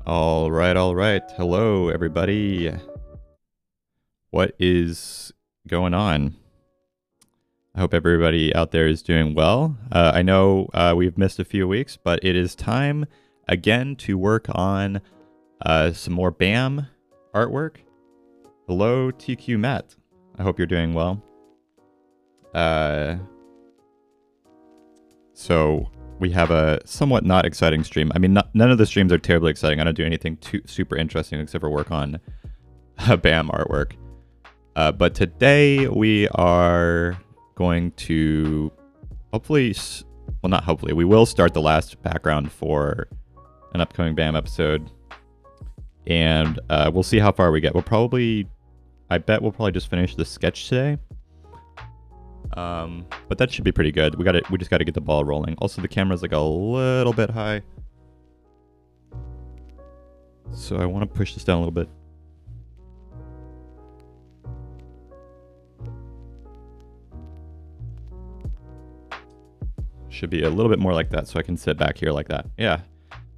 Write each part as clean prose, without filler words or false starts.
All right, all right. Hello, everybody. What is going on? I hope everybody out there is doing well. I know we've missed a few weeks, but it is time again to work on some more BAM artwork. Hello, TQ Matt. I hope you're doing well. So we have a somewhat not exciting stream. I mean, none of the streams are terribly exciting. I don't do anything too super interesting except for work on BAM artwork. But today we are going to hopefully, well, not hopefully, we will start the last background for an upcoming BAM episode. And we'll see how far we get. I bet we'll probably just finish the sketch today. But that should be pretty good. We just got to get the ball rolling. Also, the camera's like a little bit high. So I want to push this down a little bit. Should be a little bit more like that so I can sit back here like that. Yeah.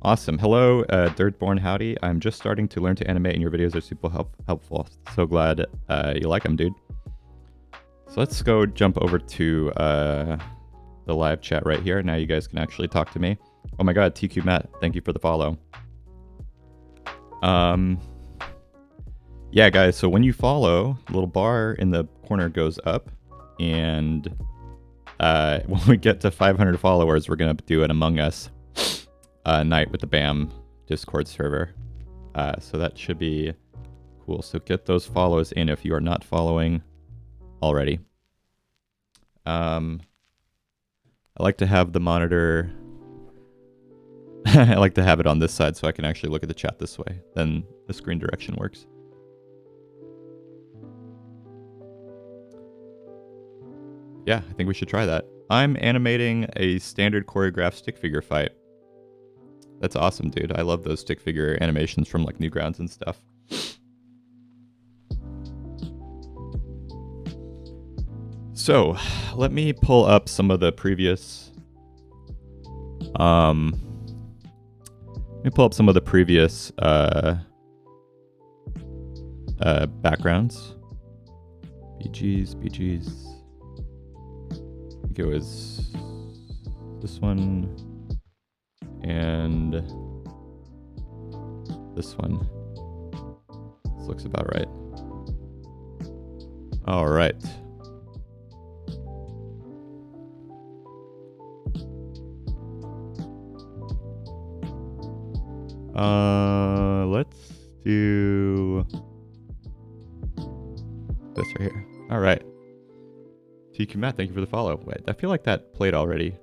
Awesome. Hello, Dirtborn Howdy. I'm just starting to learn to animate and your videos are super helpful. So glad you like them, dude. So let's go jump over to the live chat right here. Now you guys can actually talk to me. Oh my god, TQ Matt, thank you for the follow. Yeah, guys, so when you follow, the little bar in the corner goes up. And when we get to 500 followers, we're going to do an Among Us night with the BAM Discord server. So that should be cool. So get those follows in if you are not following already. I like to have the monitor I like to have it on this side so I can actually look at the chat this way. Then the screen direction works. Yeah, I think we should try that. I'm animating a standard choreographed stick figure fight. That's awesome, dude. I love those stick figure animations from like Newgrounds and stuff. So, let me pull up some of the previous backgrounds. BGs. I think it was this one and this one. This looks about right. All right. Let's do this right here. All right. TQ Matt, thank you for the follow. Wait, I feel like that played already.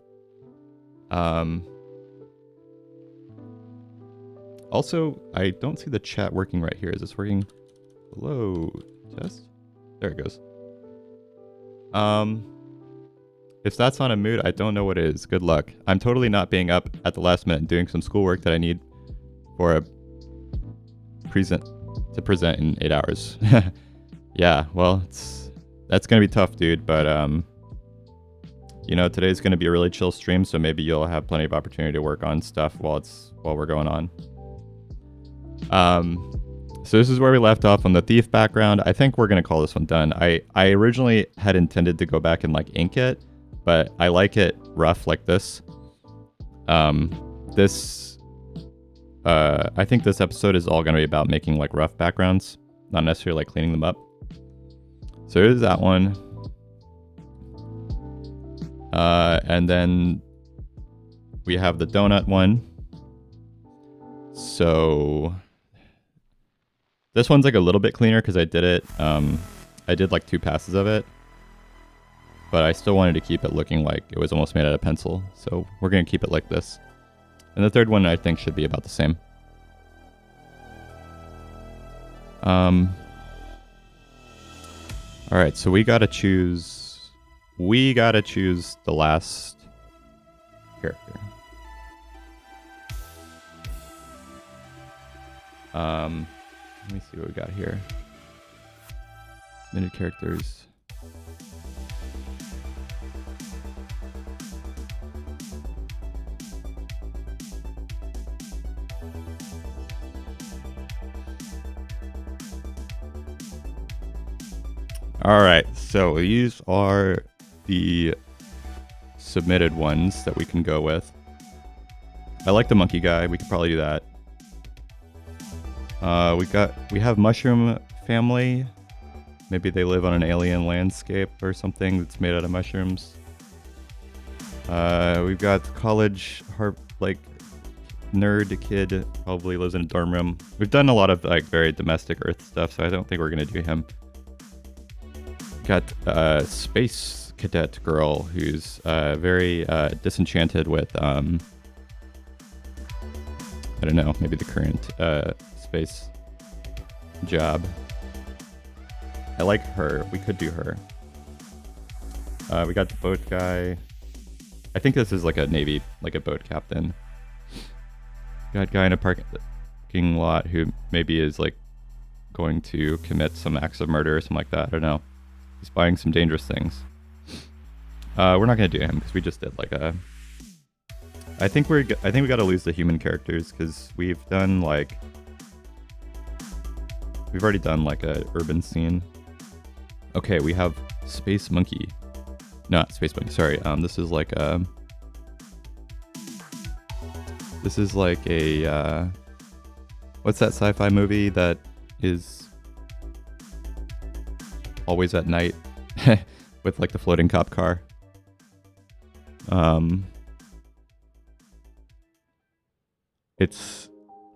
Also, I don't see the chat working right here. Is this working? Hello, test? There it goes. If that's on a mood, I don't know what is. Good luck. I'm totally not being up at the last minute and doing some schoolwork that I need for a present in 8 hours. Yeah, well, that's gonna be tough, dude. But you know, today's gonna be a really chill stream, so maybe you'll have plenty of opportunity to work on stuff while we're going on. So this is where we left off on the thief background. I think we're gonna call this one done. I originally had intended to go back and like ink it, but I like it rough like this. I think this episode is all gonna be about making like rough backgrounds, not necessarily like cleaning them up. So here's that one. And then we have the donut one. So this one's like a little bit cleaner because I did it. I did like 2 passes of it, but I still wanted to keep it looking like it was almost made out of pencil. So we're gonna keep it like this. And the third one I think should be about the same. All right, so we gotta choose the last character. Let me see what we got here. Submitted characters. All right, so these are the submitted ones that we can go with. I like the monkey guy. We could probably do that. We have mushroom family. Maybe they live on an alien landscape or something that's made out of mushrooms. We've got college nerd kid, probably lives in a dorm room. We've done a lot of like very domestic Earth stuff, so I don't think we're gonna do him. Got space cadet girl who's very disenchanted with I don't know, maybe the current space job. I like her. We could do her. We got the boat guy. I think this is like a Navy, like a boat captain. Got guy in a parking lot who maybe is like going to commit some acts of murder or something like that. I don't know. He's buying some dangerous things. We're not gonna do him because we just did like a. I think we got to lose the human characters because we've already done like a urban scene. Okay, we have Space Monkey. Not Space Monkey. Sorry. This is like a. What's that sci-fi movie that is always at night with like the floating cop car?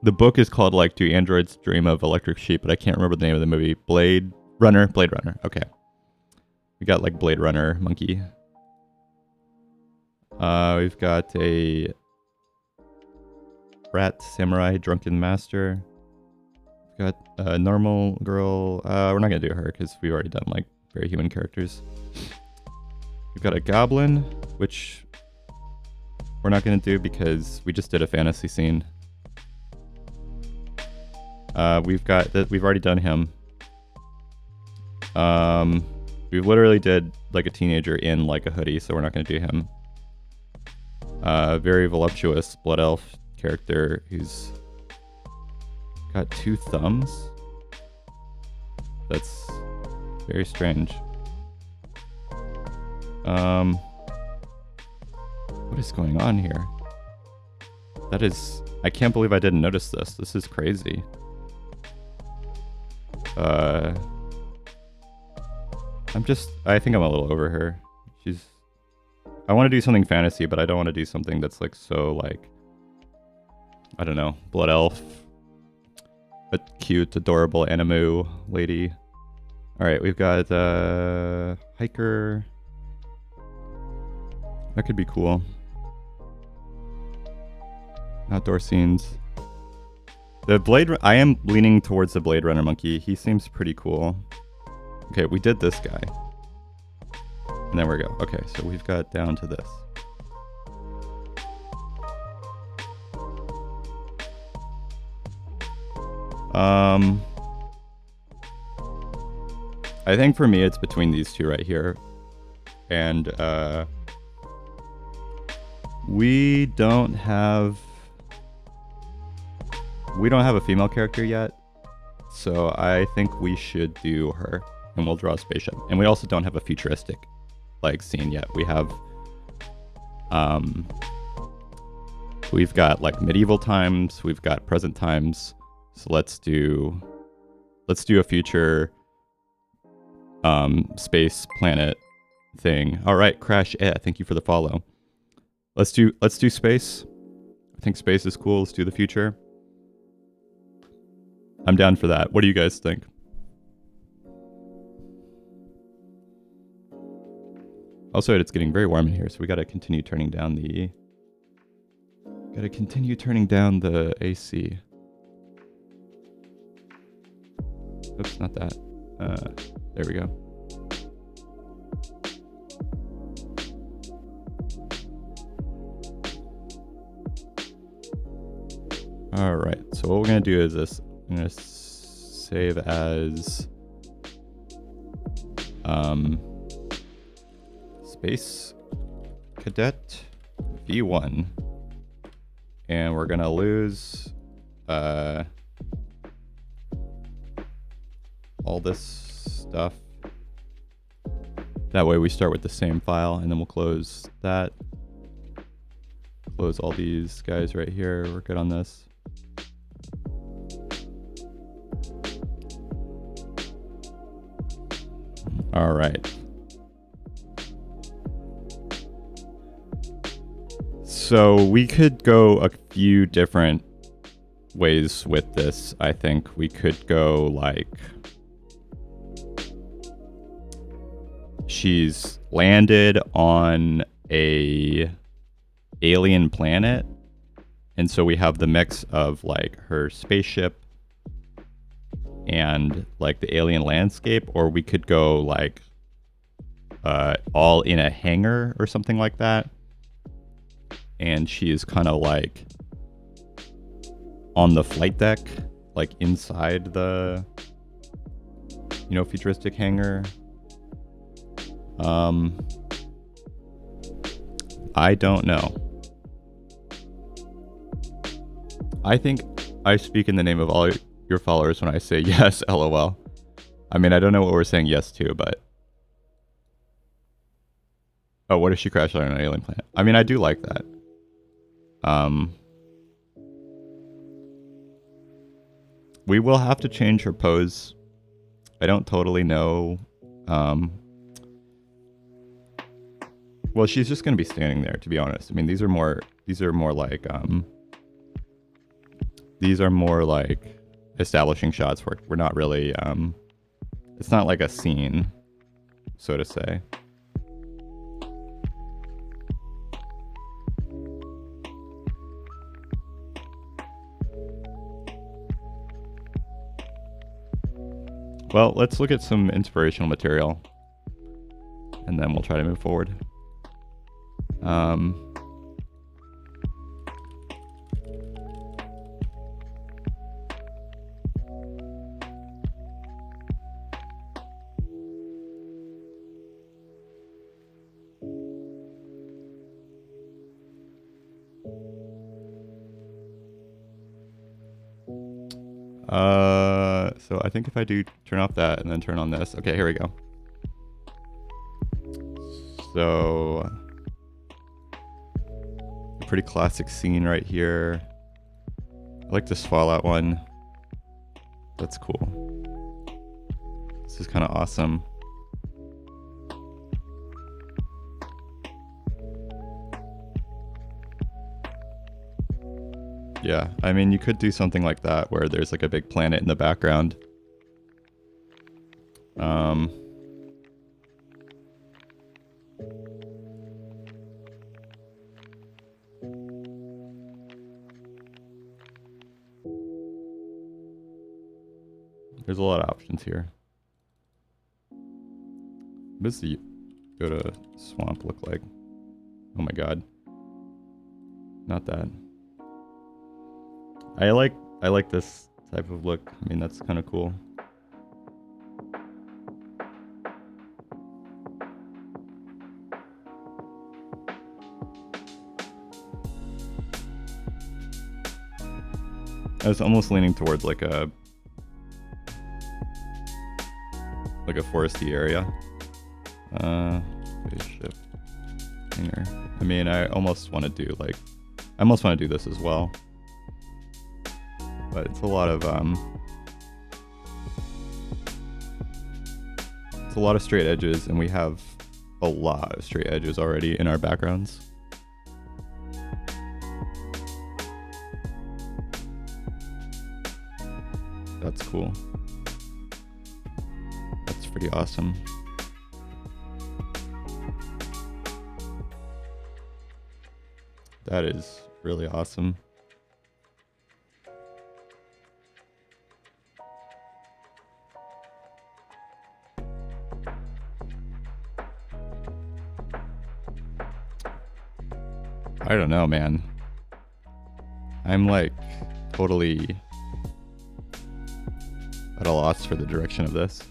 The book is called like Do Androids Dream of Electric Sheep, but I can't remember the name of the movie. Blade Runner. Okay. We got like Blade Runner monkey. We've got a rat samurai drunken master. We've got a normal girl. We're not gonna do her because we've already done like very human characters. We've got a goblin, which we're not gonna do because we just did a fantasy scene. We've already done him. We literally did like a teenager in like a hoodie, so we're not gonna do him. Very voluptuous blood elf character who's got 2 thumbs. That's very strange. What is going on here? I can't believe I didn't notice this. This is crazy. I think I'm a little over her. I want to do something fantasy, but I don't want to do something that's like so like, I don't know, blood elf, a cute, adorable animu lady. All right, we've got hiker. That could be cool. Outdoor scenes. I am leaning towards the Blade Runner monkey. He seems pretty cool. Okay, we did this guy. And there we go. Okay, so we've got down to this. I think for me it's between these two right here. And we don't have a female character yet. So I think we should do her and we'll draw a spaceship. And we also don't have a futuristic like scene yet. We've got like medieval times, we've got present times. So let's do a future space planet thing. All right, Crash. Thank you for the follow. Let's do space. I think space is cool. Let's do the future. I'm down for that. What do you guys think? Also, it's getting very warm in here, so we gotta continue turning down the AC. Oops, not that. There we go. All right, so what we're gonna do is this. I'm gonna save as Space Cadet V1, and we're gonna lose all this stuff That way we start with the same file, and then we'll close that. Close all these guys right here. We're good on this. All right. So we could go a few different ways with this. I think we could go like she's landed on a alien planet, and so we have the mix of like her spaceship and like the alien landscape, or we could go like all in a hangar or something like that, and she is kind of like on the flight deck, like inside the futuristic hangar. I don't know. I think I speak in the name of all your followers when I say yes, LOL. I mean, I don't know what we're saying yes to, but... Oh, what if she crashed on an alien planet? I mean, I do like that. We will have to change her pose. I don't totally know. Well, she's just going to be standing there, to be honest. I mean, these are more like establishing shots where we're not really, it's not like a scene, so to say. Well, let's look at some inspirational material, and then we'll try to move forward. So I think if I do turn off that and then turn on this, okay, here we go. So, a pretty classic scene right here. I like this Fallout one. That's cool. This is kind of awesome. Yeah, I mean, you could do something like that where there's like a big planet in the background. There's a lot of options here. What does the Yoda swamp look like? Oh my god. Not that. I like this type of look. I mean, that's kind of cool. I was almost leaning towards like a foresty area. Spaceship hangar. I mean, I almost want to do this as well. But it's a lot of straight edges, and we have a lot of straight edges already in our backgrounds. That's cool. That's pretty awesome. That is really awesome. I don't know, man. I'm like totally at a loss for the direction of this.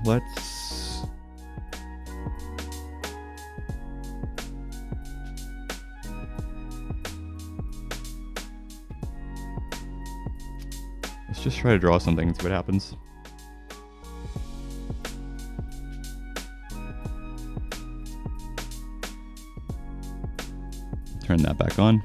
Let's just try to draw something and see what happens. back on.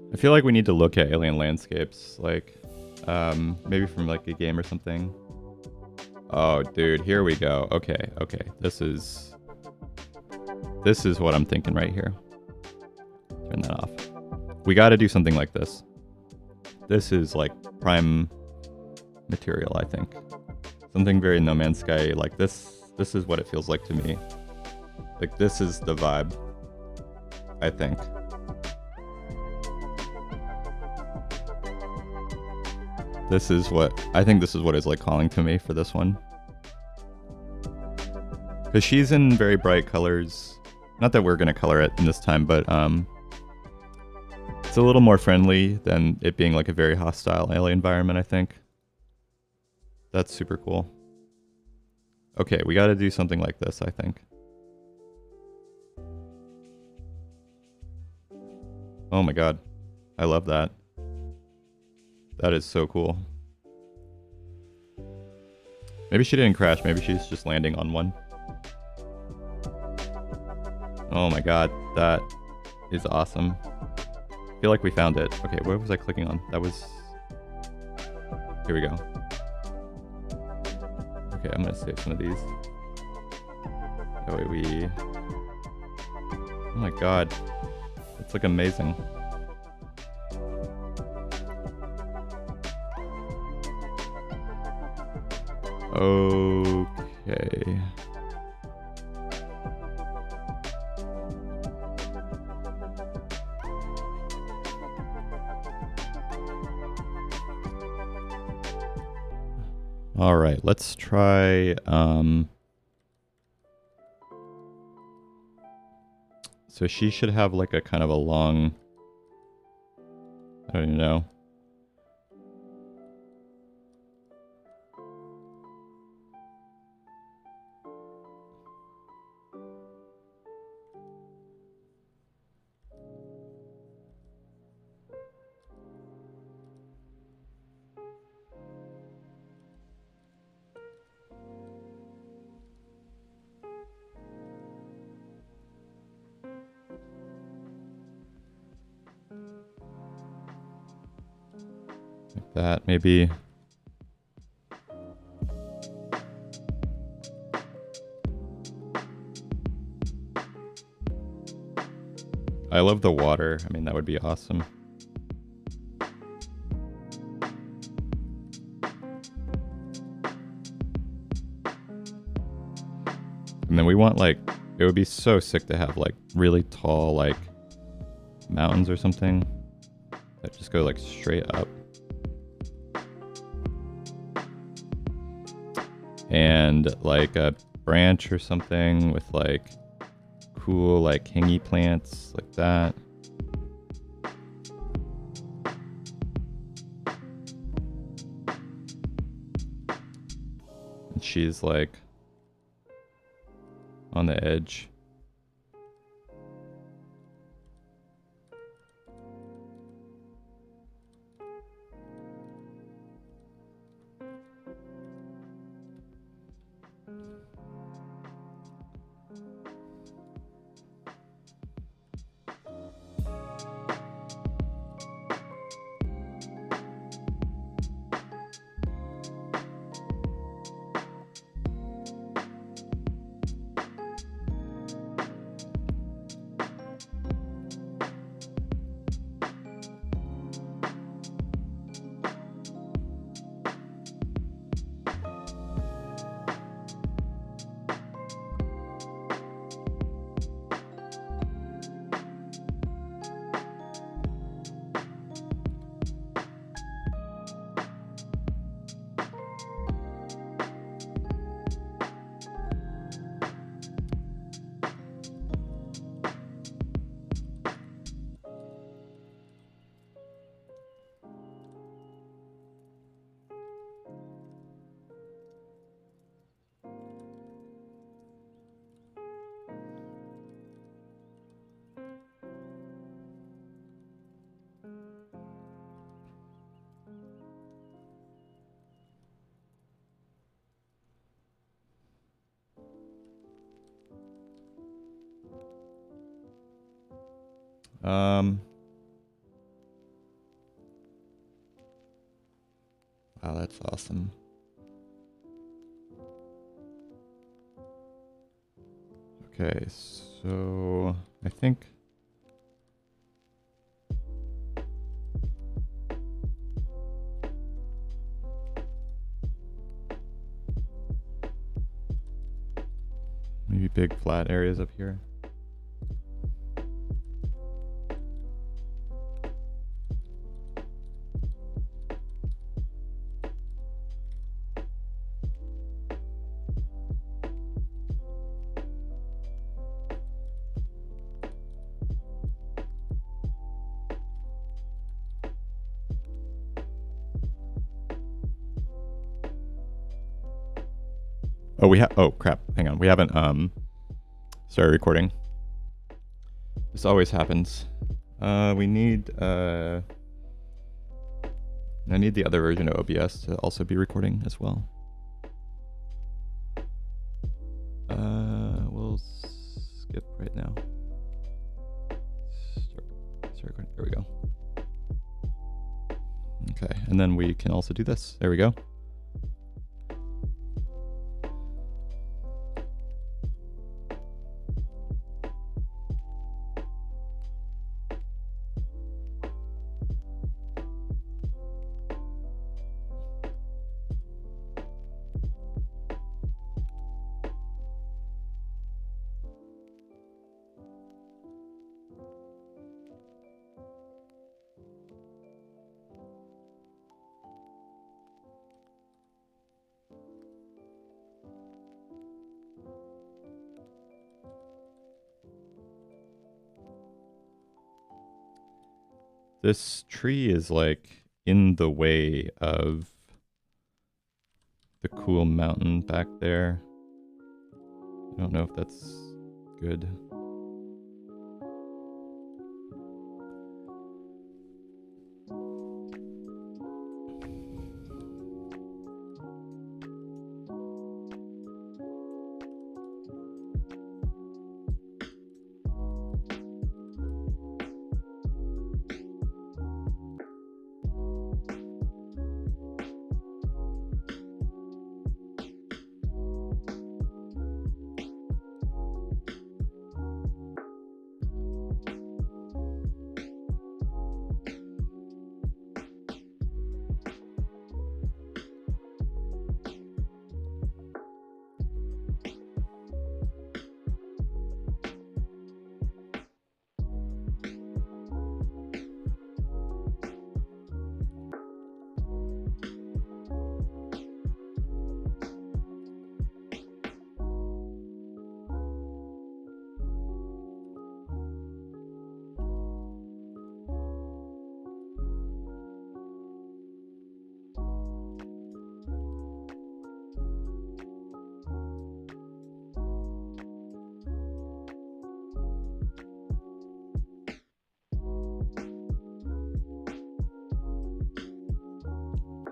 I feel like we need to look at alien landscapes, like maybe from like a game or something. Oh, dude, here we go. Okay. This is what I'm thinking right here. Turn that off. We got to do something like this. This is like prime material, I think. Something very No Man's Sky. Like this is what it feels like to me. Like this is the vibe, I think. This is what is like calling to me for this one. Because she's in very bright colors. Not that we're going to color it in this time, but it's a little more friendly than it being like a very hostile alien environment, I think. That's super cool. Okay, we got to do something like this, I think. Oh my god. I love that. That is so cool. Maybe she didn't crash. Maybe she's just landing on one. Oh my god. That is awesome. I feel like we found it. Okay, what was I clicking on? That was... Here we go. Okay, I'm going to save some of these. That way we... Oh my god. It's like amazing. Okay. All right, let's try so she should have like a kind of a long, I don't even know. Like that, maybe. I love the water. I mean, that would be awesome. And then we want like, it would be so sick to have like really tall like mountains or something that just go like straight up. And like a branch or something with like cool like hangy plants like that. And she's like on the edge. Wow, that's awesome. Okay, so I think maybe big flat areas up here. Oh, oh crap. Hang on. We haven't started recording. This always happens. We need I need the other version of OBS to also be recording as well. We'll skip right now. Start recording. There we go. Okay, and then we can also do this. There we go. This tree is like in the way of the cool mountain back there. I don't know if that's good.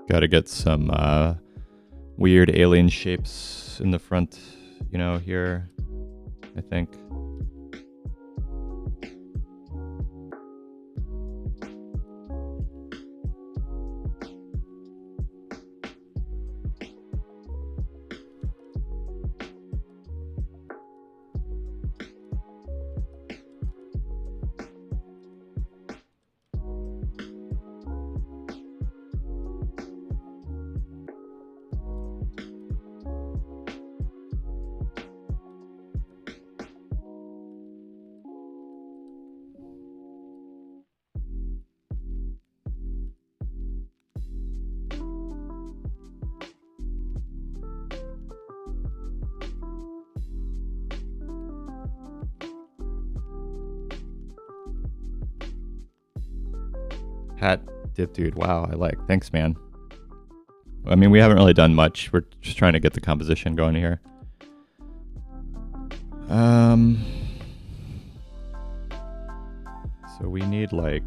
Got to get some weird alien shapes in the front, you know, here, I think. Hat dip dude. Wow, I like. Thanks, man. I mean, we haven't really done much. We're just trying to get the composition going here. So we need like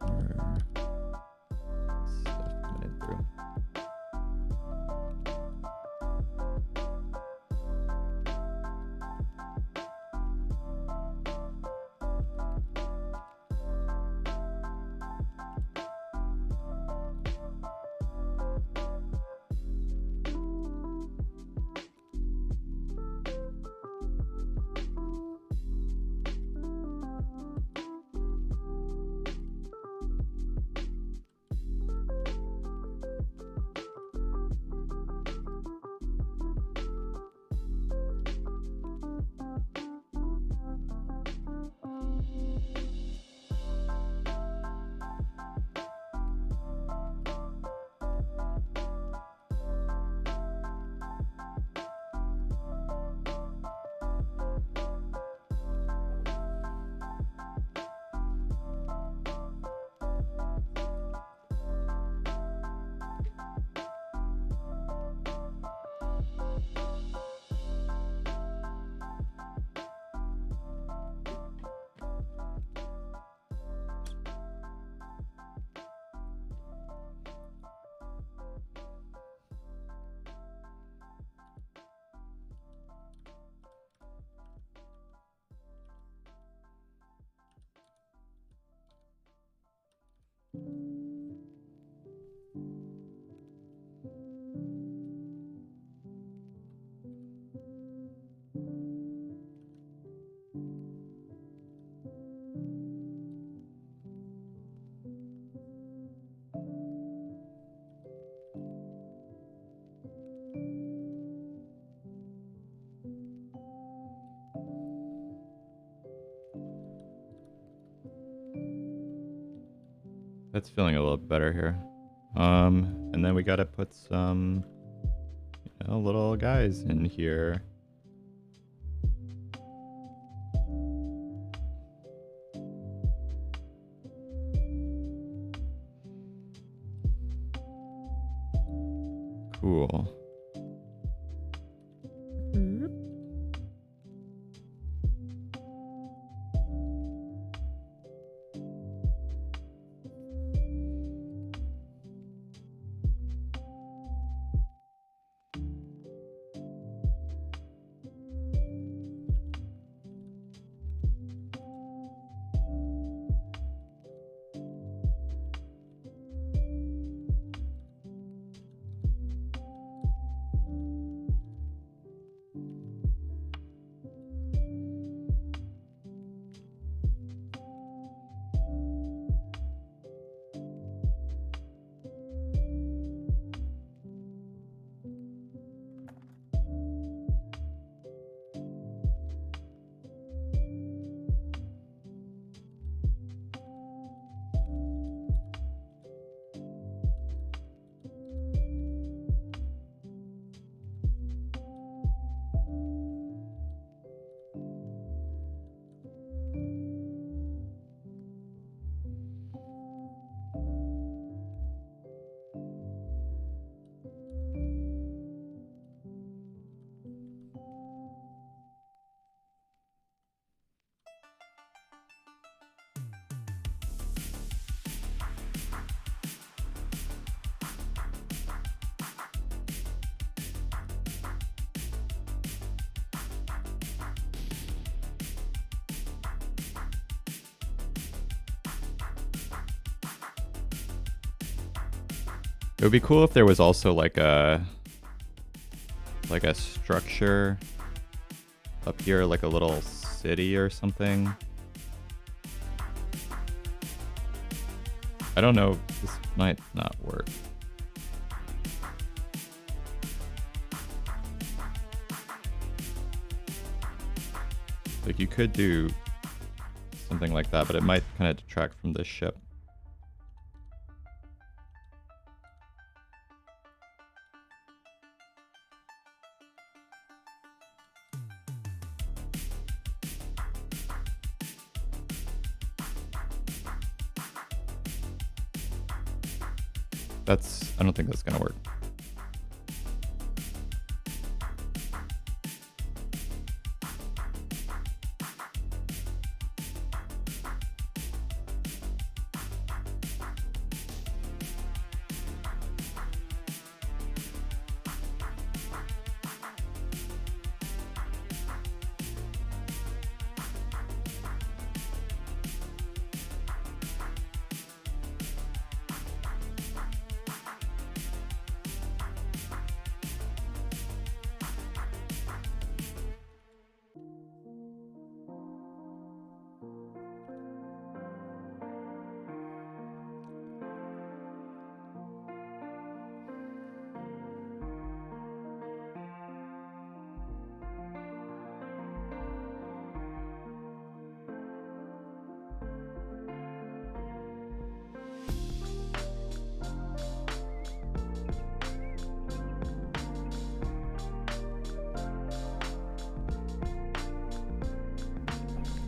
more stuff coming in through. That's feeling a little better here. And then we gotta put some little guys in here. Cool. It would be cool if there was also like a structure up here, like a little city or something. I don't know. This might not work. Like you could do something like that, but it might kind of detract from this ship. I don't think that's gonna work.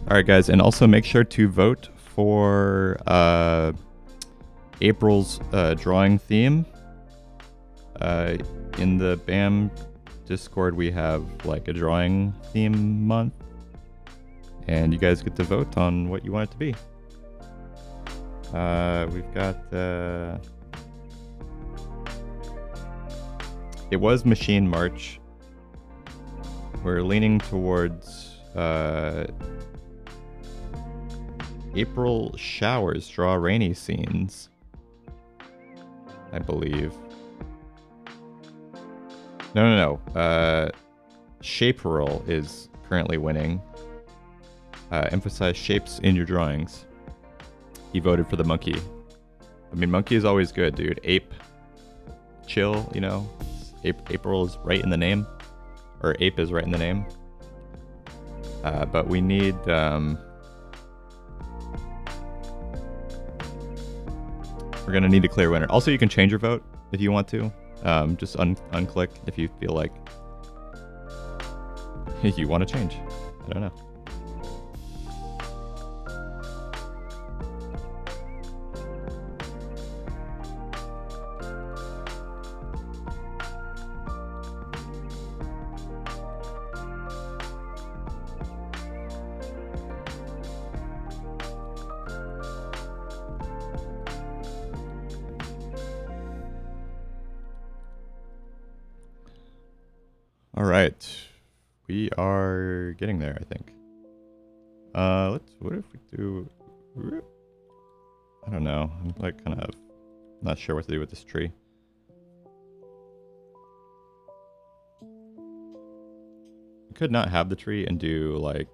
All right, guys, and also make sure to vote for April's drawing theme. In the BAM Discord, we have like a drawing theme month, and you guys get to vote on what you want it to be. We've got it was Machine March. We're leaning towards April showers draw rainy scenes, I believe. No. Shape Roll is currently winning. Emphasize shapes in your drawings. He voted for the monkey. I mean, monkey is always good, dude. Ape, chill, you know. April is right in the name. Or ape is right in the name. But we need... We're gonna need a clear winner. Also, you can change your vote if you want to. Just unclick if you feel like you want to change. I don't know. All right, we are getting there, I think. What if we do? I don't know. I'm like kind of not sure what to do with this tree. We could not have the tree and do like.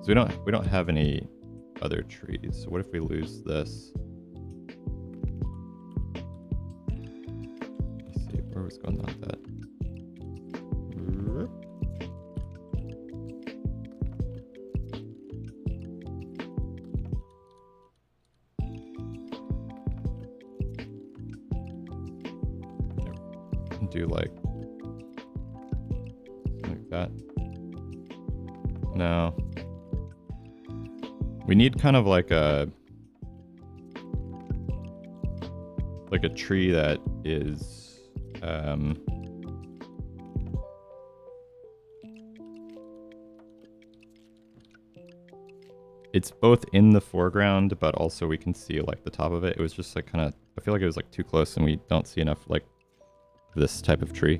So we don't have any other trees. So what if we lose this? Let's see, where was going on with that? Do like that. No. We need kind of like a tree that is it's both in the foreground, but also we can see like the top of it. It was just like kind of, I feel like it was like too close and we don't see enough like this type of tree.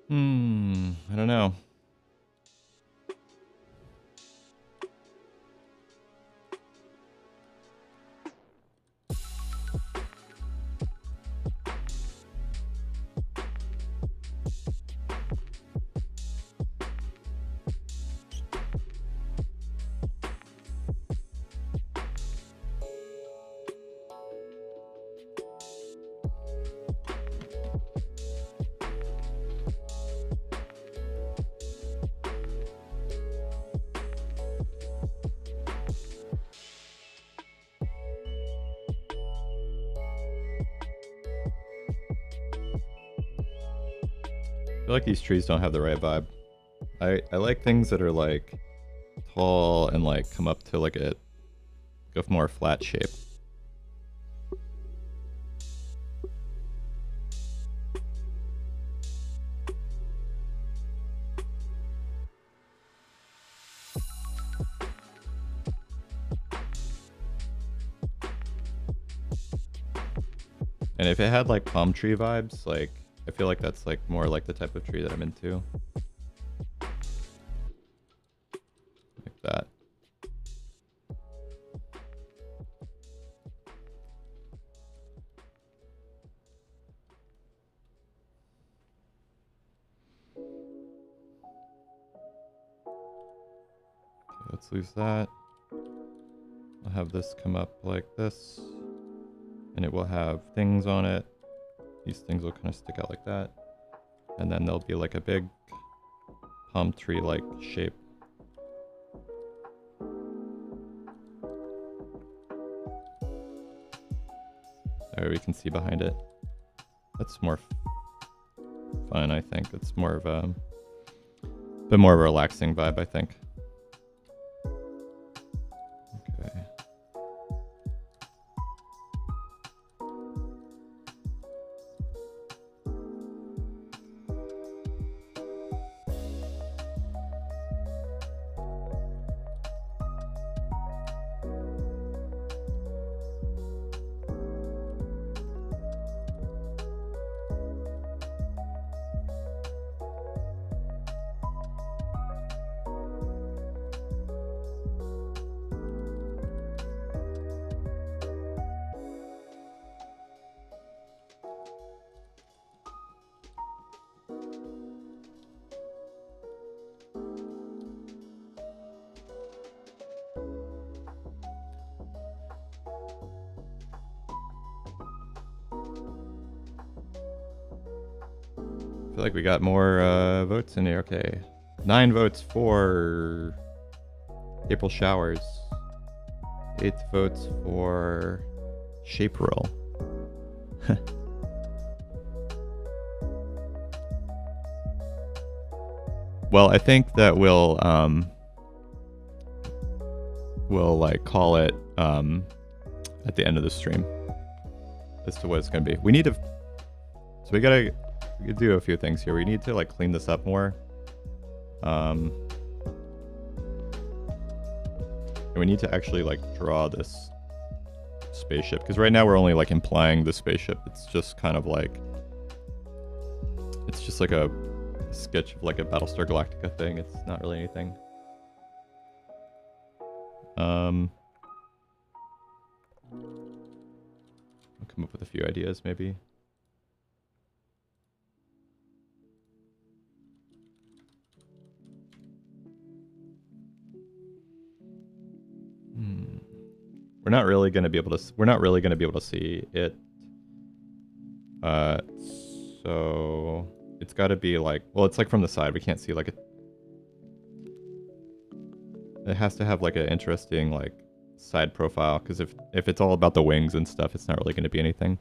I don't know. I feel like these trees don't have the right vibe. I like things that are like tall and like come up to like a more flat shape. And if it had like palm tree vibes, like I feel like that's like more like the type of tree that I'm into. Like that. Okay, let's lose that. I'll have this come up like this. And it will have things on it. These things will kind of stick out like that. And then there'll be like a big palm tree like shape. There we can see behind it. That's more fun, I think. It's more of a bit more of a relaxing vibe, I think. Okay. I feel like we got more votes in here. Okay. 9 votes for April showers. 8 votes for shape roll. Well, I think that we'll like call it at the end of the stream as to what it's gonna be. We need to, so we gotta do a few things here. We need to like clean this up more. And we need to actually like draw this spaceship, because right now we're only like implying the spaceship. It's just kind of like, it's just like a sketch of like a Battlestar Galactica thing. It's not really anything. I'll come up with a few ideas maybe. We're not really going to be able to. We're not really going to be able to see it. So it's got to be like. Well, it's like from the side. We can't see like it. It has to have like an interesting like side profile, because if it's all about the wings and stuff, it's not really going to be anything.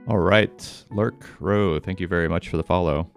All right, Lurk Row, thank you very much for the follow.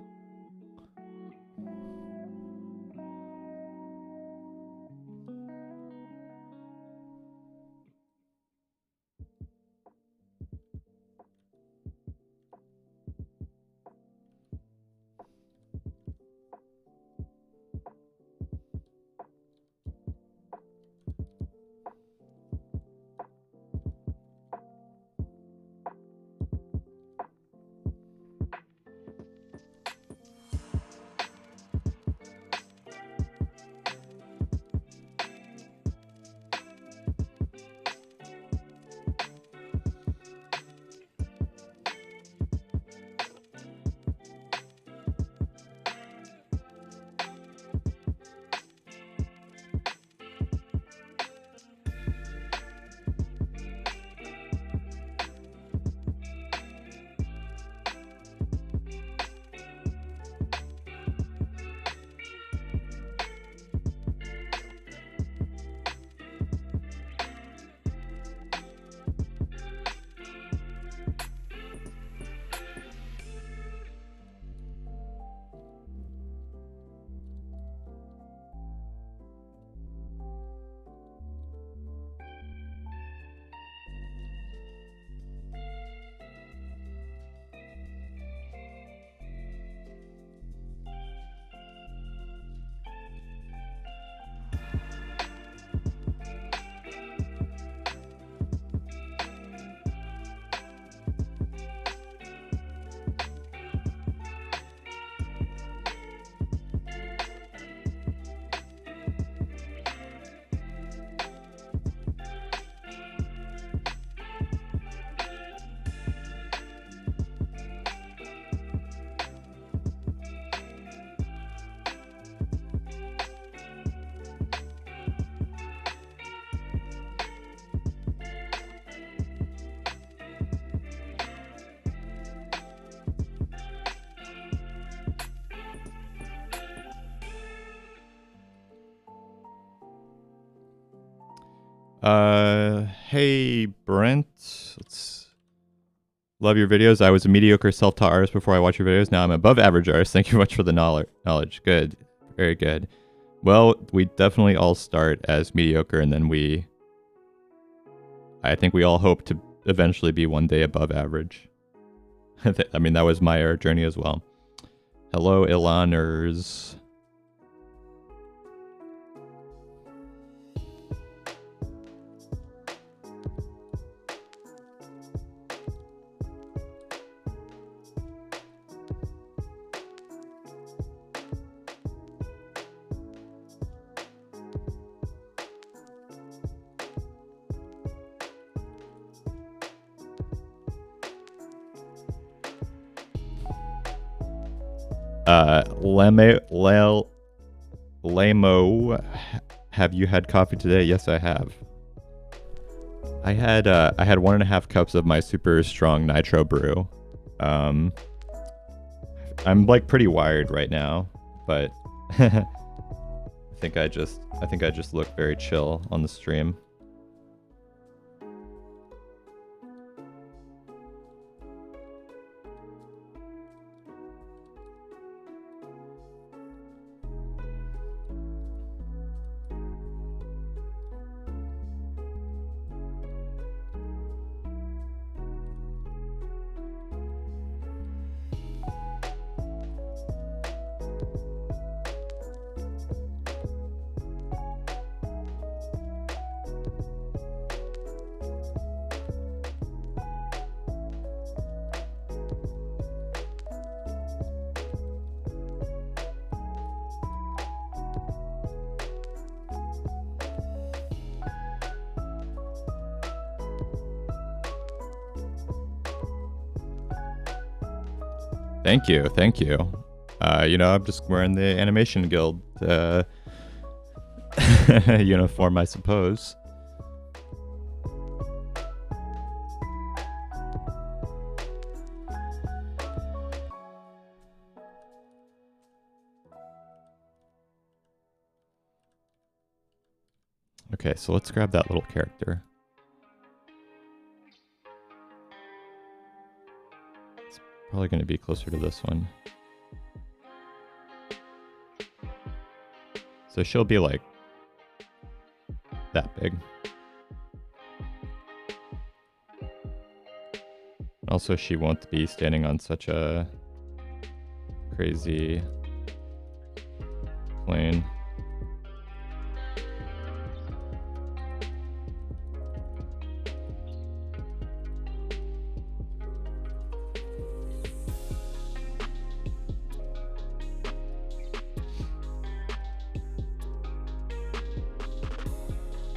Hey Brent, love your videos. I was a mediocre self-taught artist before I watched your videos. Now I'm above average artist. Thank you much for the knowledge. Good, very good. Well, we definitely all start as mediocre, and then I think we all hope to eventually be one day above average. I mean, that was my journey as well. Hello, Ilaners. Lamo, have you had coffee today? Yes, I have. I had 1.5 cups of my super strong nitro brew. I'm like pretty wired right now, but I think I just look very chill on the stream. Thank you, thank you. You know, I'm just wearing the Animation Guild uniform, I suppose. Okay, so let's grab that little character. Probably going to be closer to this one. So she'll be like that big. Also, she won't be standing on such a crazy plane.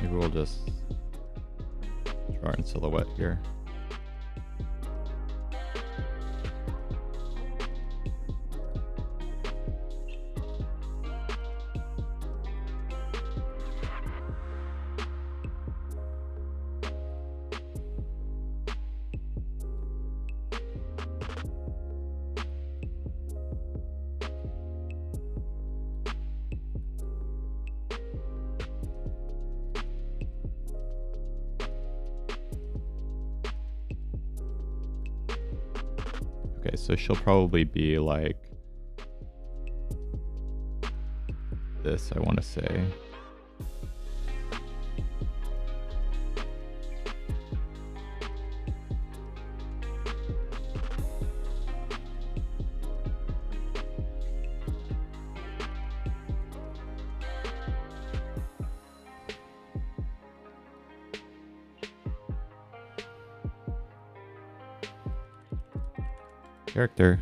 Maybe we'll just draw in silhouette here. Okay, so she'll probably be like this, I want to say. Character.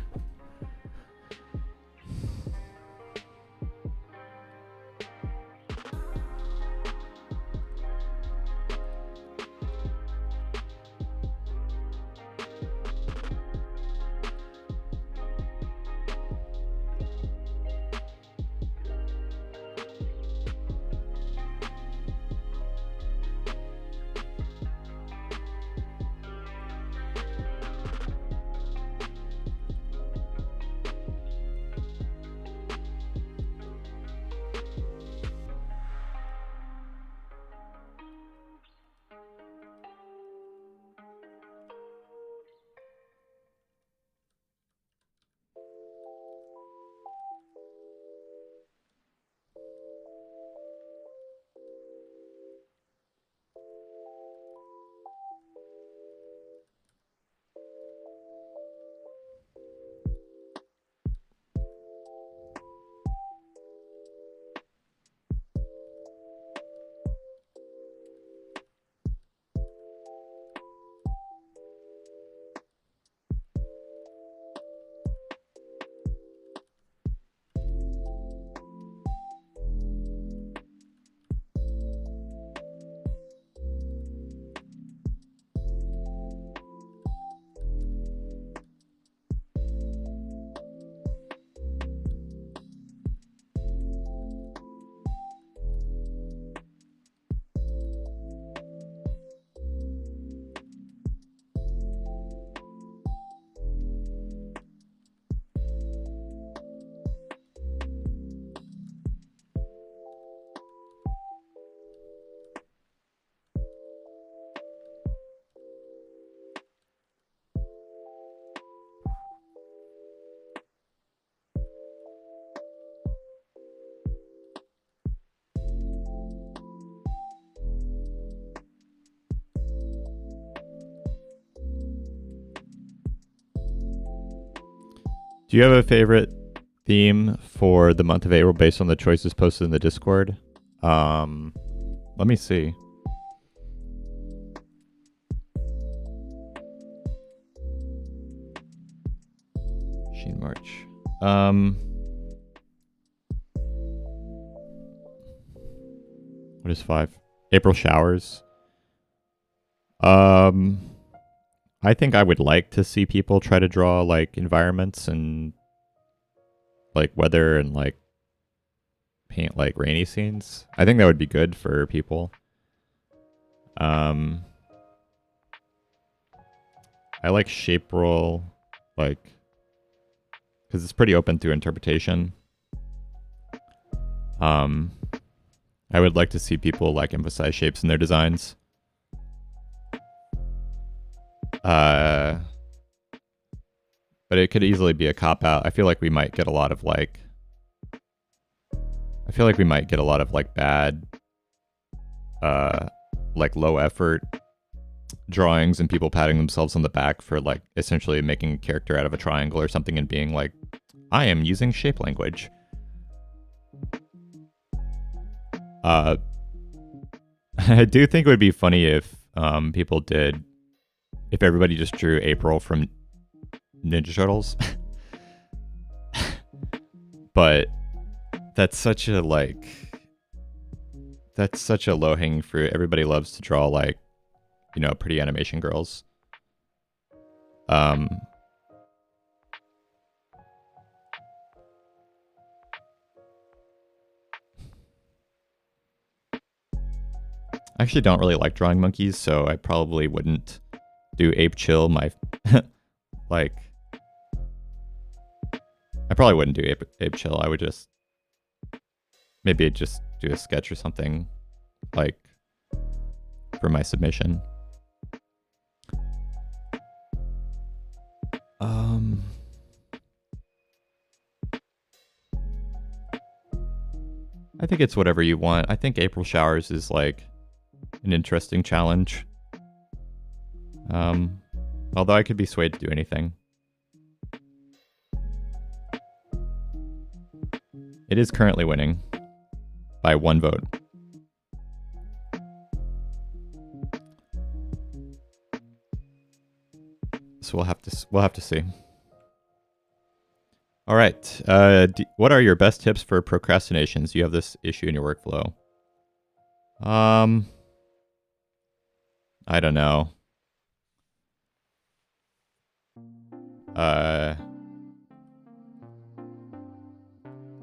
Do you have a favorite theme for the month of April based on the choices posted in the Discord? Let me see. Sheen March. What is 5? April showers. I think I would like to see people try to draw like environments and like weather and like paint like rainy scenes. I think that would be good for people. I like shape roll, like, because it's pretty open to interpretation. I would like to see people like emphasize shapes in their designs. But but it could easily be a cop out. I feel like we might get a lot of like bad like low effort drawings and people patting themselves on the back for like essentially making a character out of a triangle or something and being like, I am using shape language. I do think it would be funny if if everybody just drew April from Ninja Turtles. But that's such a low-hanging fruit. Everybody loves to draw like, pretty animation girls. I actually don't really like drawing monkeys, so I probably wouldn't do Ape Chill. I probably wouldn't do Ape Chill. I would just maybe just do a sketch or something like for my submission. I think it's whatever you want. I think April Showers is like an interesting challenge. Although I could be swayed to do anything. It is currently winning by 1 vote. So we'll have to see. All right. What are your best tips for procrastinations? Do you have this issue in your workflow? I don't know.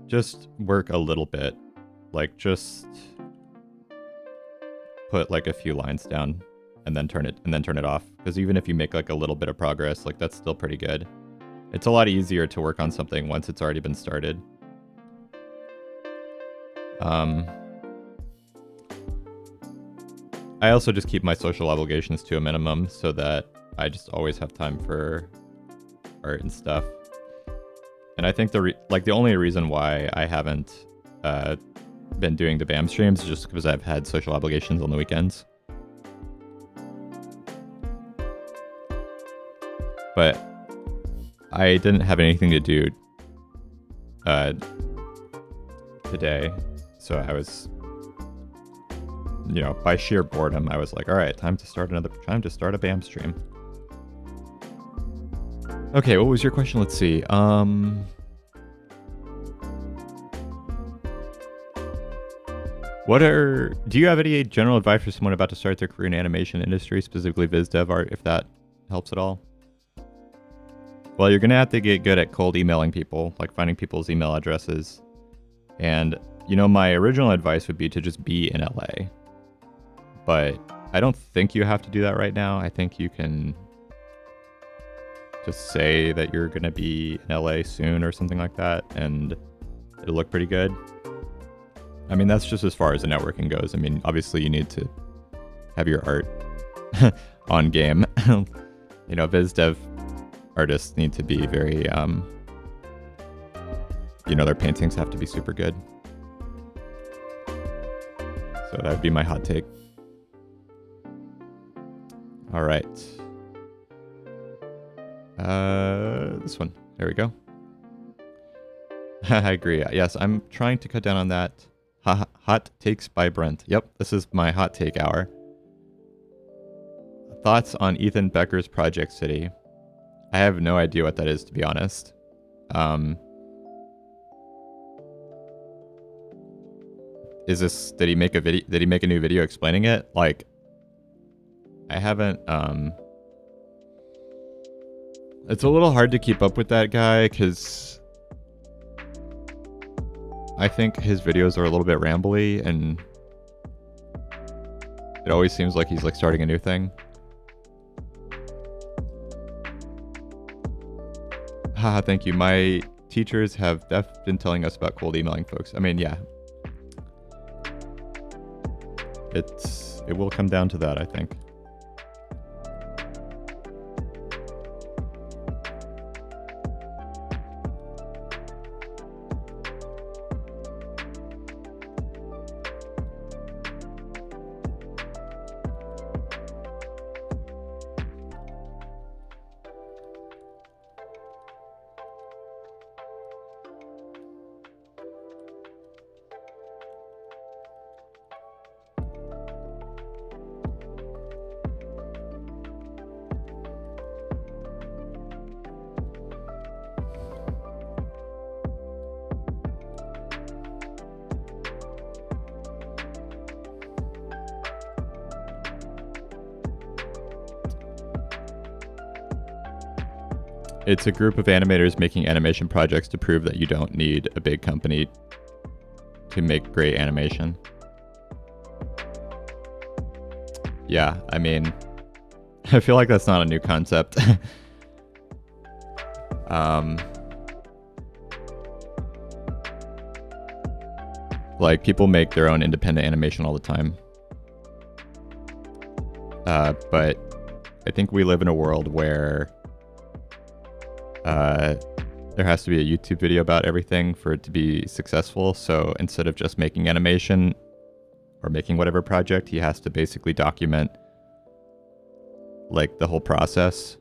Just work a little bit. Like just put like a few lines down and then turn it off. Because even if you make like a little bit of progress, like that's still pretty good. It's a lot easier to work on something once it's already been started. I also just keep my social obligations to a minimum so that I just always have time for art and stuff. And I think the only reason why I haven't been doing the BAM streams is just because I've had social obligations on the weekends. But I didn't have anything to do today, so I was, by sheer boredom, I was like, all right, time to start a BAM stream. Okay, what was your question? Let's see. Do you have any general advice for someone about to start their career in animation industry, specifically Viz Dev art, if that helps at all? Well, you're going to have to get good at cold emailing people, like finding people's email addresses. And, my original advice would be to just be in LA. But I don't think you have to do that right now. I think you can just say that you're going to be in LA soon or something like that, and it'll look pretty good. I mean, that's just as far as the networking goes. I mean, obviously you need to have your art on game. Viz Dev artists need to be very, their paintings have to be super good. So that would be my hot take. All right. This one. There we go. I agree. Yes, I'm trying to cut down on that. Hot takes by Brent. Yep, this is my hot take hour. Thoughts on Ethan Becker's Project City? I have no idea what that is, to be honest. Did he make a new video explaining it? Like, I haven't, it's a little hard to keep up with that guy, because I think his videos are a little bit rambly, and it always seems like he's like starting a new thing. Haha, thank you. My teachers have been telling us about cold emailing folks. I mean, yeah. It will come down to that, I think. It's a group of animators making animation projects to prove that you don't need a big company to make great animation. Yeah, I mean, I feel like that's not a new concept. Like, people make their own independent animation all the time. But I think we live in a world where there has to be a YouTube video about everything for it to be successful. So instead of just making animation or making whatever project, he has to basically document like the whole process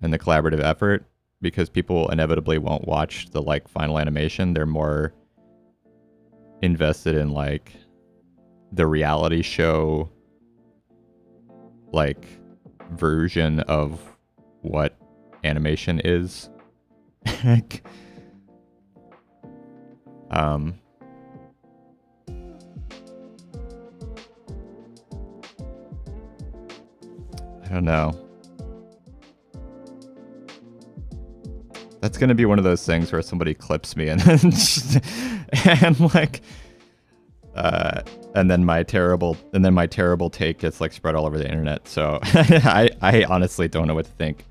and the collaborative effort, because people inevitably won't watch the like final animation. They're more invested in like the reality show like version of what animation is. I don't know. That's gonna be one of those things where somebody clips me and and then my terrible take gets like spread all over the internet. So I honestly don't know what to think.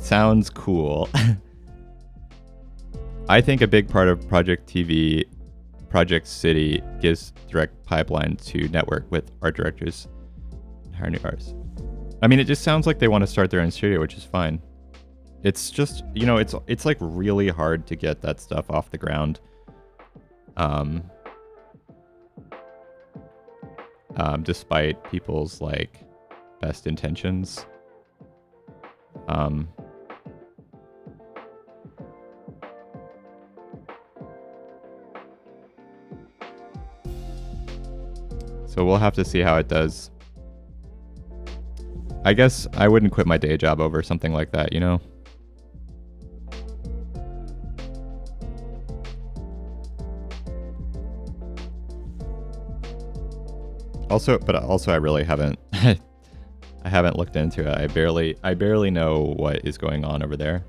Sounds cool. I think a big part of Project TV, Project City gives direct pipeline to network with art directors and hire new artists. I mean, it just sounds like they want to start their own studio, which is fine. It's just, you know, it's like really hard to get that stuff off the ground. Despite people's like best intentions. So we'll have to see how it does. I guess I wouldn't quit my day job over something like that, you know? Also, I really haven't I haven't looked into it. I barely know what is going on over there.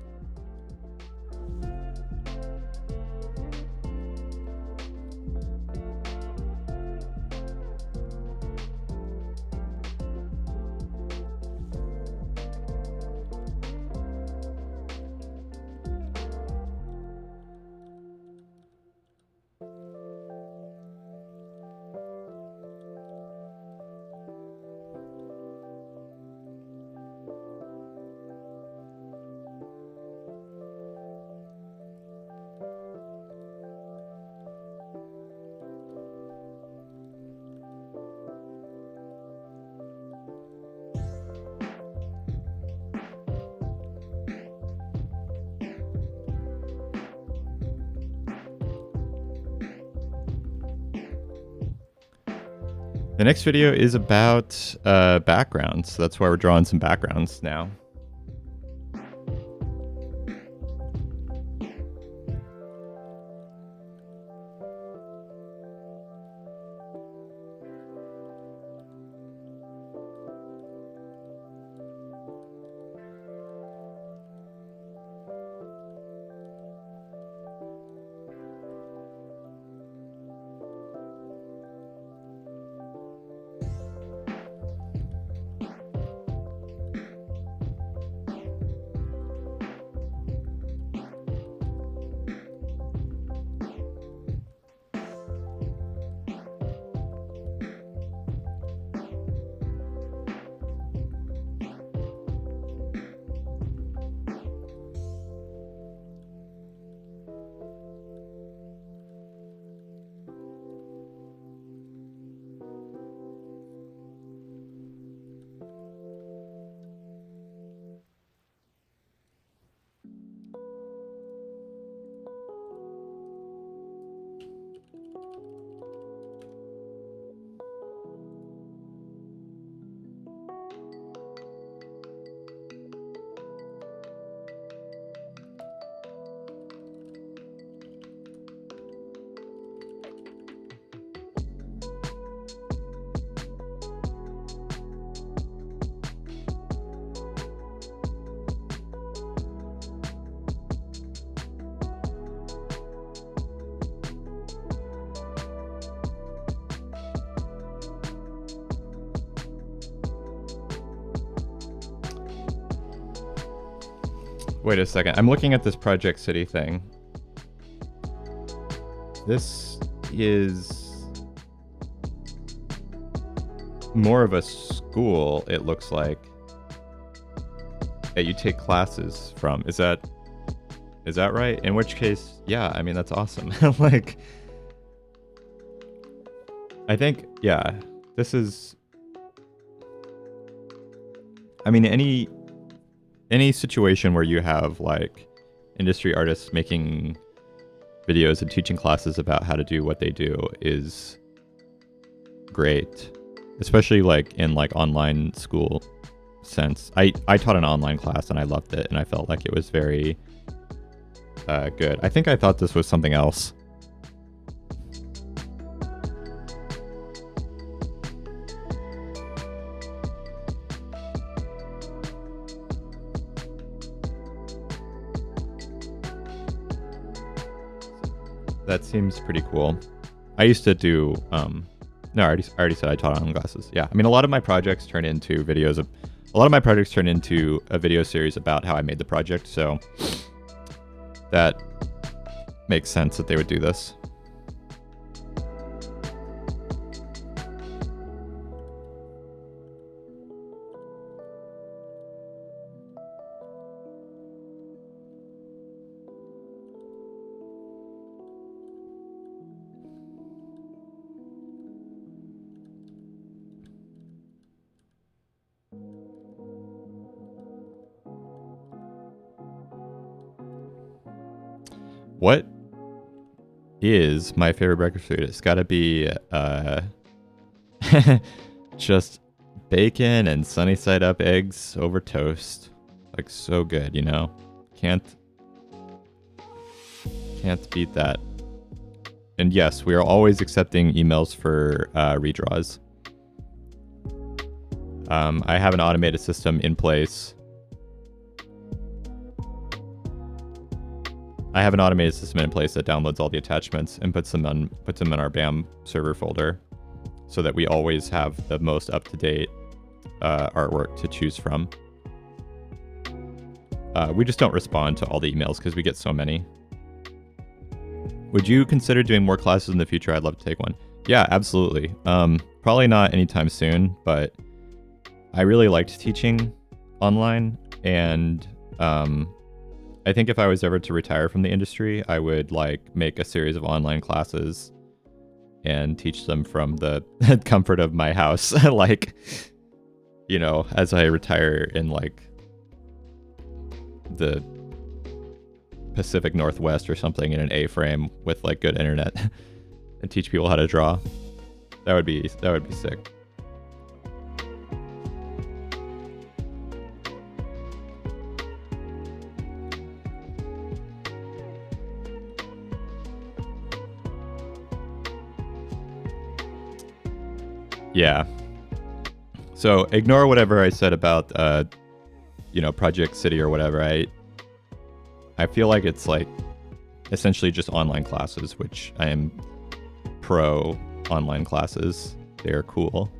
The next video is about backgrounds. So that's why we're drawing some backgrounds now. Wait a second. I'm looking at this Project City thing. This is more of a school, it looks like, that you take classes from. Is that right? In which case, yeah, I mean, that's awesome. Like, I think, yeah, this is, I mean, any situation where you have like industry artists making videos and teaching classes about how to do what they do is great, especially like in like online school sense. I taught an online class and I loved it, and I felt like it was very good. I think I thought this was something else. That seems pretty cool. I used to do no, I already said I taught online classes. Yeah, I mean, a lot of my projects turn into videos of a lot of my projects turn into a video series about how I made the project, so that makes sense that they would do this. What is my favorite breakfast food? It's got to be just bacon and sunny side up eggs over toast. Like, so good, you know? Can't beat that. And yes, we are always accepting emails for redraws. I have an automated system in place. I have an automated system in place that downloads all the attachments and puts them in our BAM server folder, so that we always have the most up-to-date artwork to choose from. We just don't respond to all the emails because we get so many. Would you consider doing more classes in the future? I'd love to take one. Yeah, absolutely. Probably not anytime soon, but I really liked teaching online, and I think if I was ever to retire from the industry, I would like make a series of online classes and teach them from the comfort of my house. Like, you know, as I retire in like the Pacific Northwest or something in an A-frame with like good internet and teach people how to draw. That would be sick. Yeah. So ignore whatever I said about, you know, Project City or whatever. I feel like it's like essentially just online classes, which I am pro online classes. They're cool.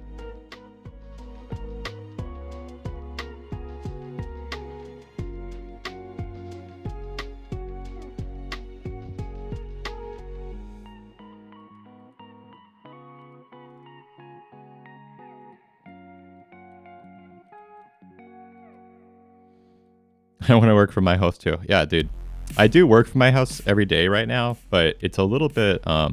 I want to work from my house too. Yeah, dude. I do work from my house every day right now, but it's a little bit, I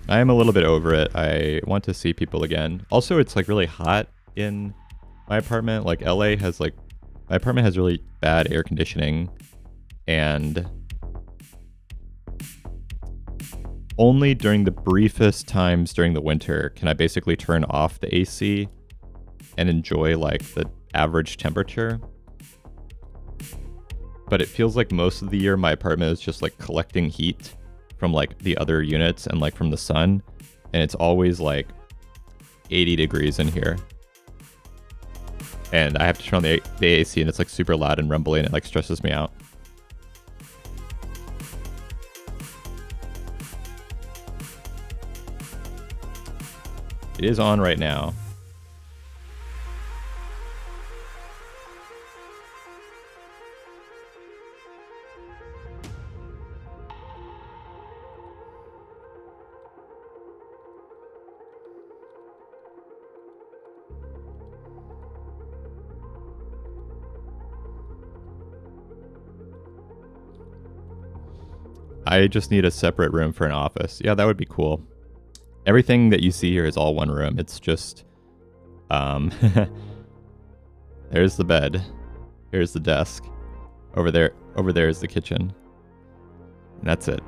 am a little bit over it. I want to see people again. Also, it's like really hot in my apartment. Like LA has like, my apartment has really bad air conditioning, and only during the briefest times during the winter can I basically turn off the AC and enjoy like the average temperature. But it feels like most of the year my apartment is just like collecting heat from like the other units and like from the sun, and it's always like 80 degrees in here. And I have to turn on the AC, and it's like super loud and rumbly, and it like stresses me out. It is on right now. I just need a separate room for an office. Yeah, that would be cool. Everything that you see here is all one room. It's just, there's the bed. Here's the desk. Over there is the kitchen. And that's it.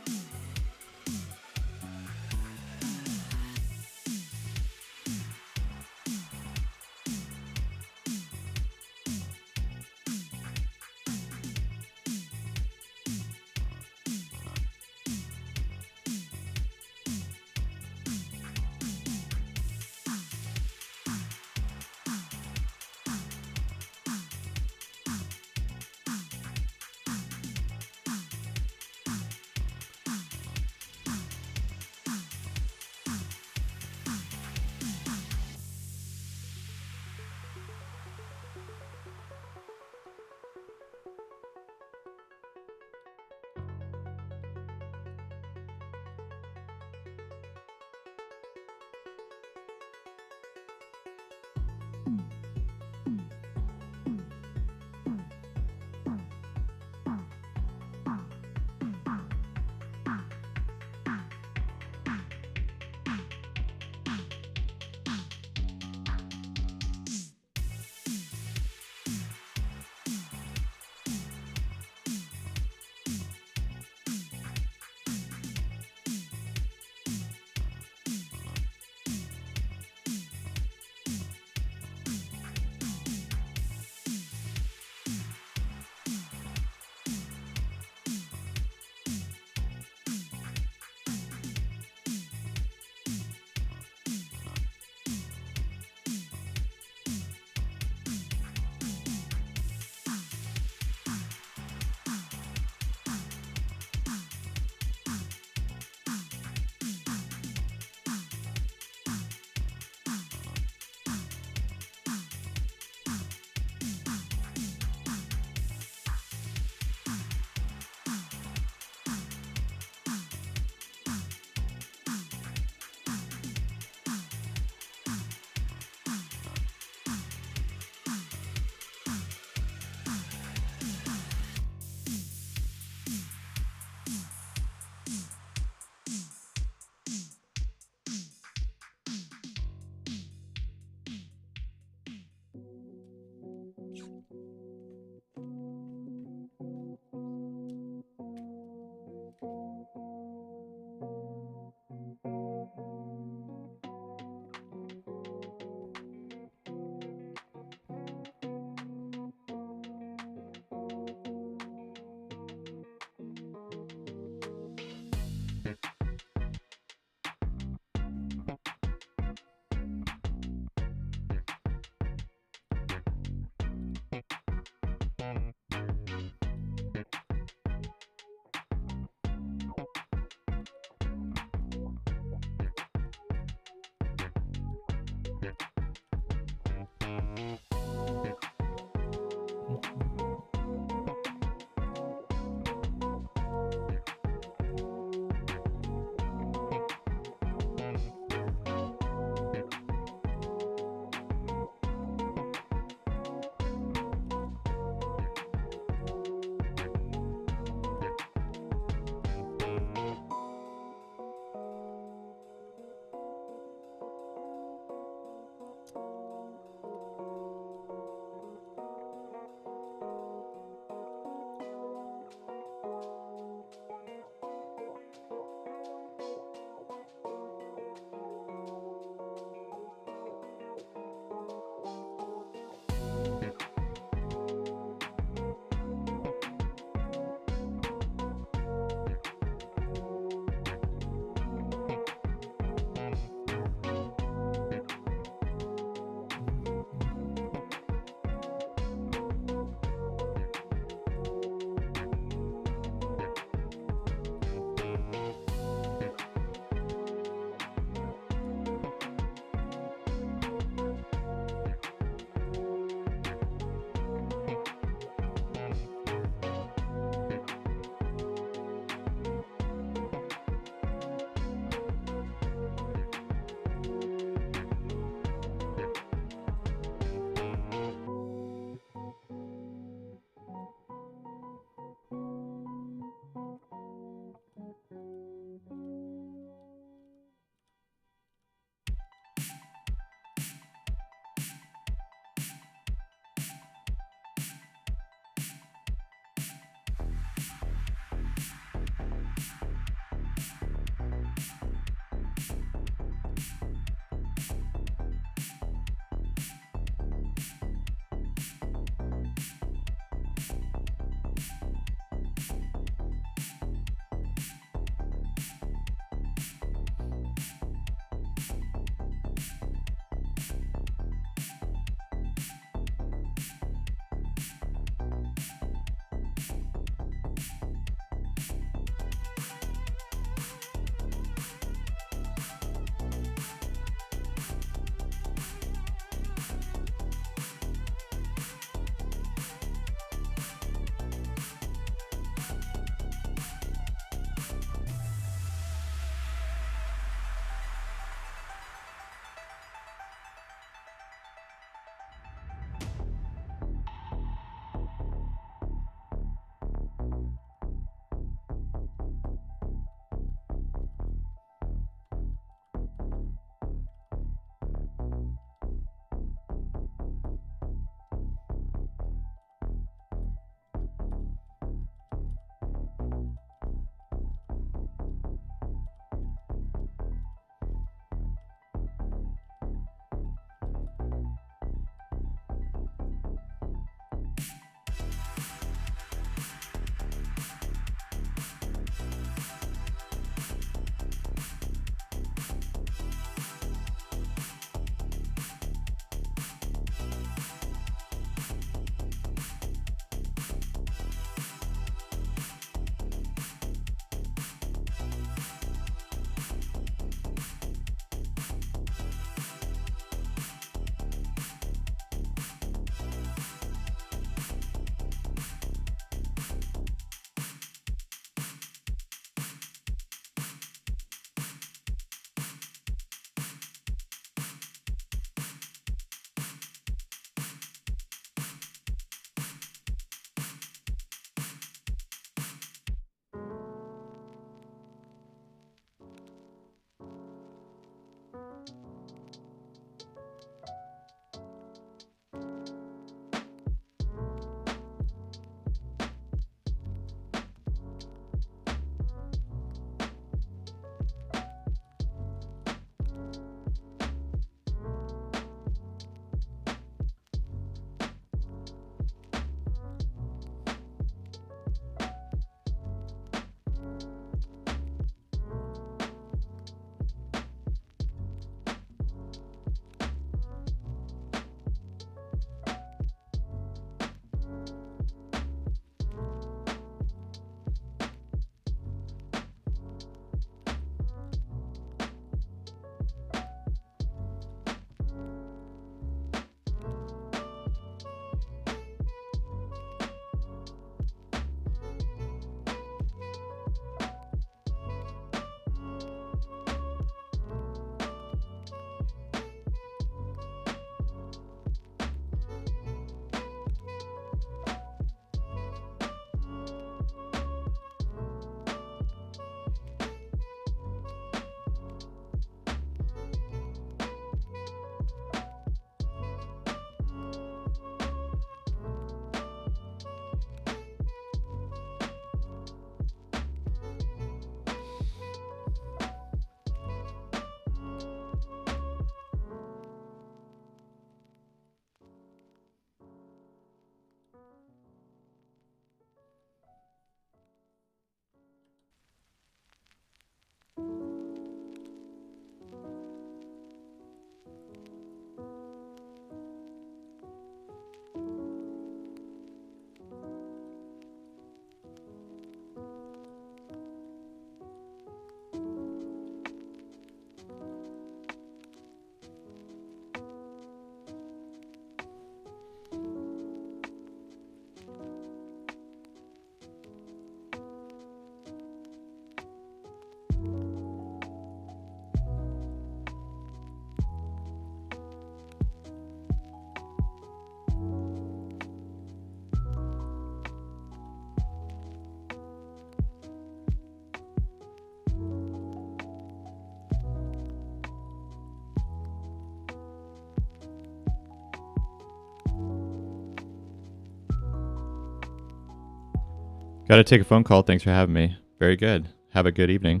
Got to take a phone call. Thanks for having me. Very good. Have a good evening.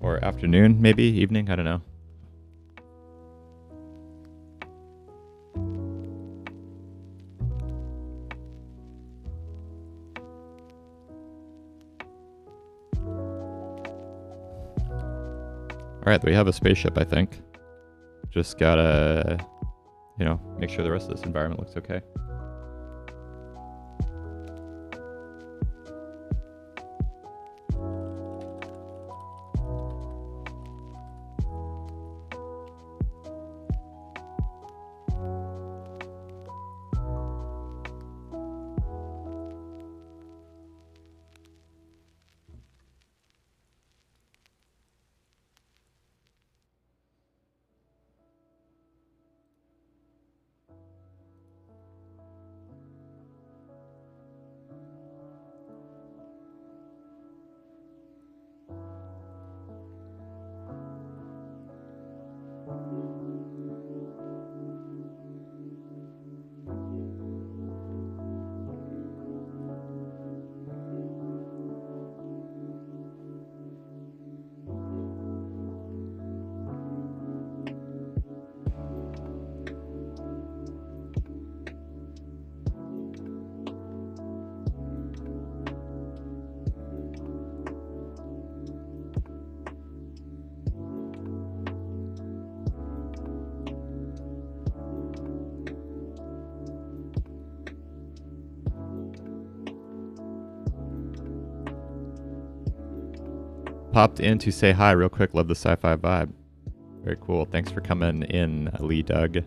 Or afternoon, maybe evening. I don't know. All right, we have a spaceship, I think. Just gotta, make sure the rest of this environment looks okay. Popped in to say hi real quick. Love the sci-fi vibe. Very cool. Thanks for coming in, Lee Doug.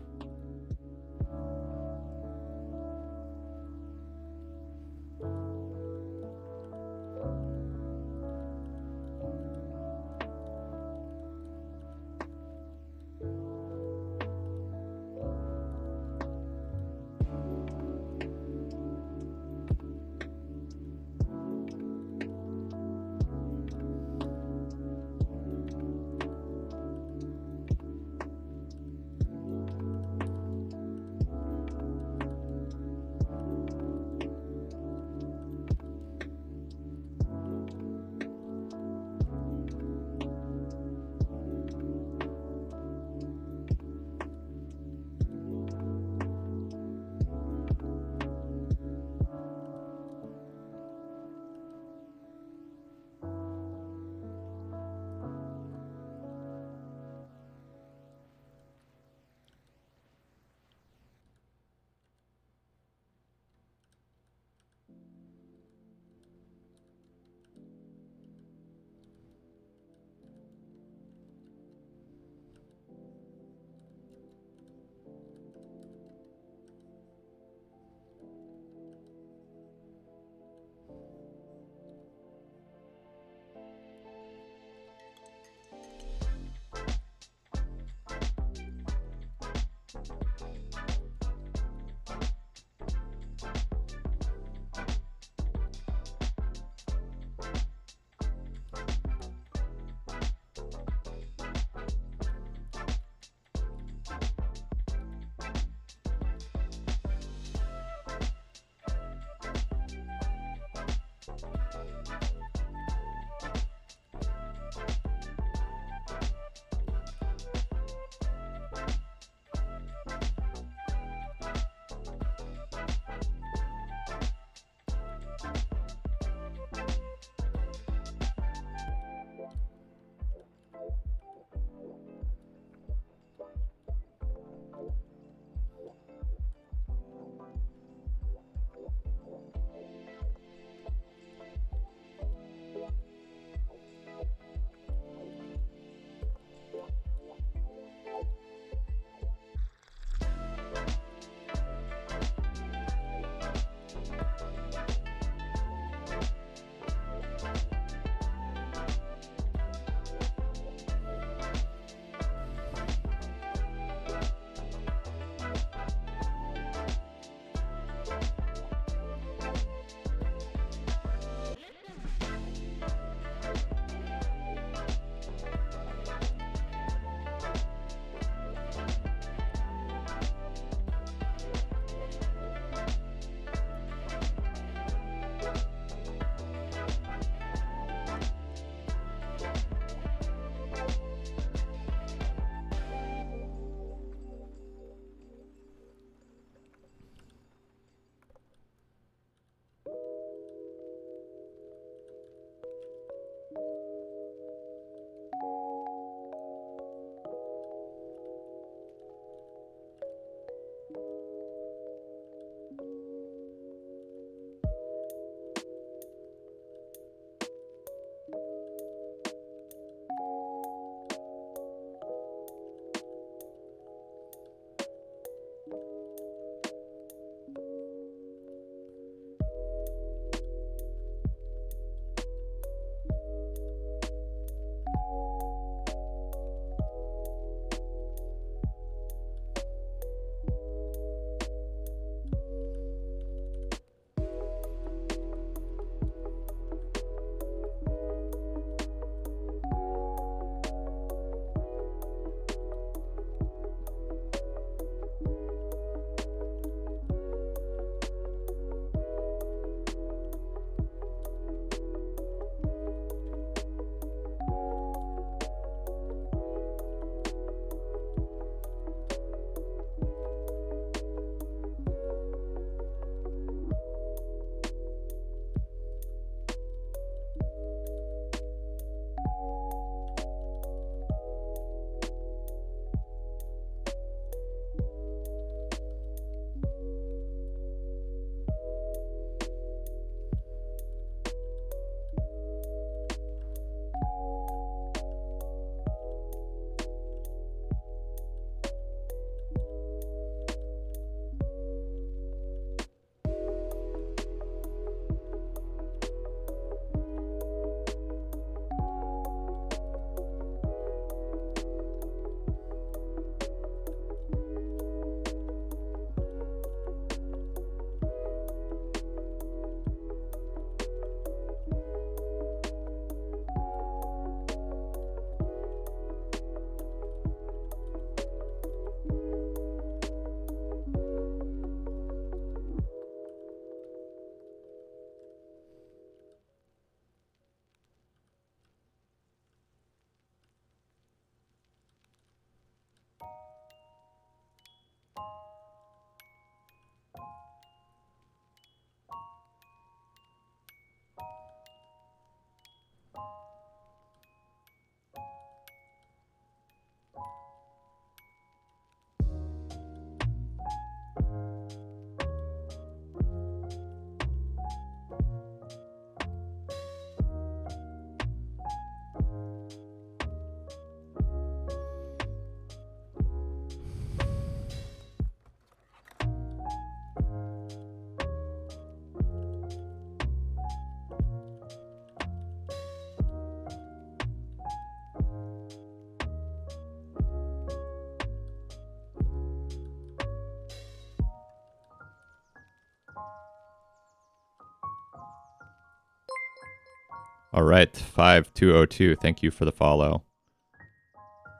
All right, 5202. Thank you for the follow.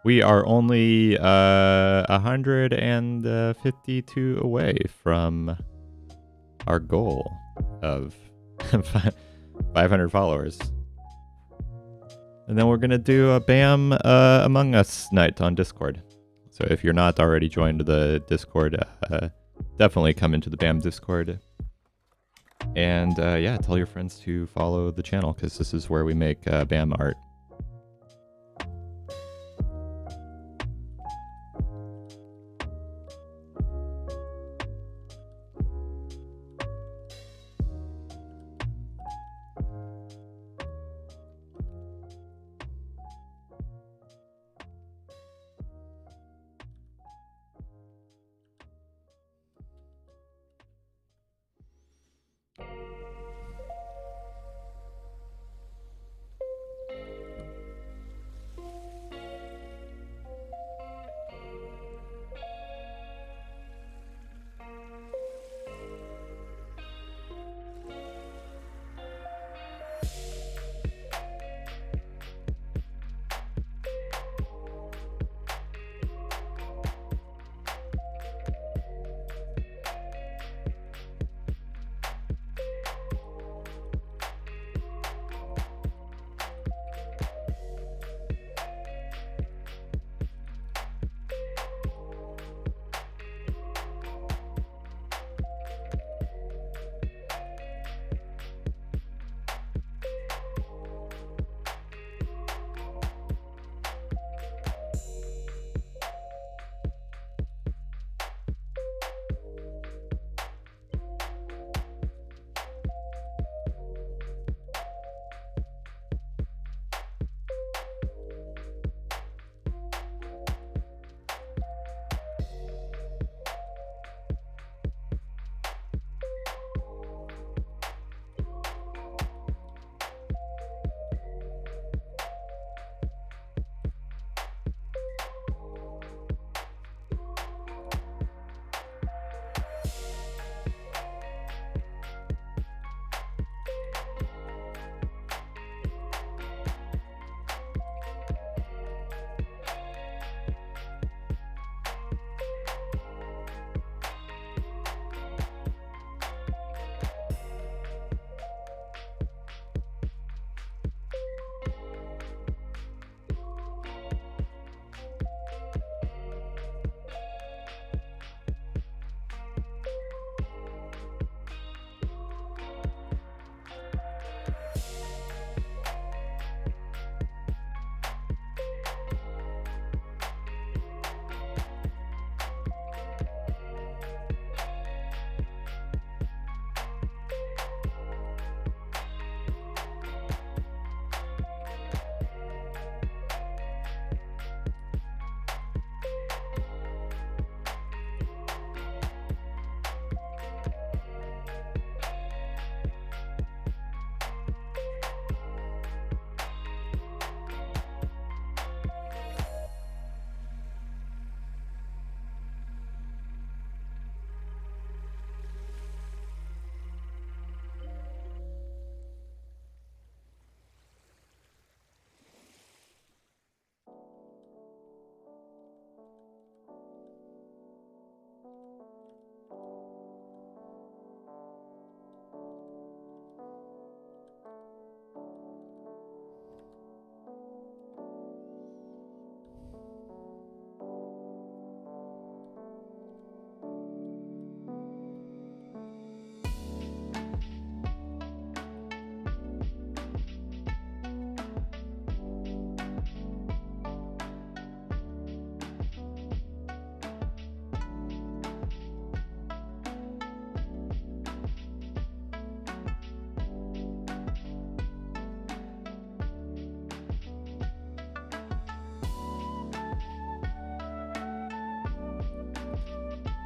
We are only 152 away from our goal of 500 followers. And then we're going to do a BAM Among Us night on Discord. So if you're not already joined the Discord, definitely come into the BAM Discord. And yeah, tell your friends to follow the channel because this is where we make BAM art.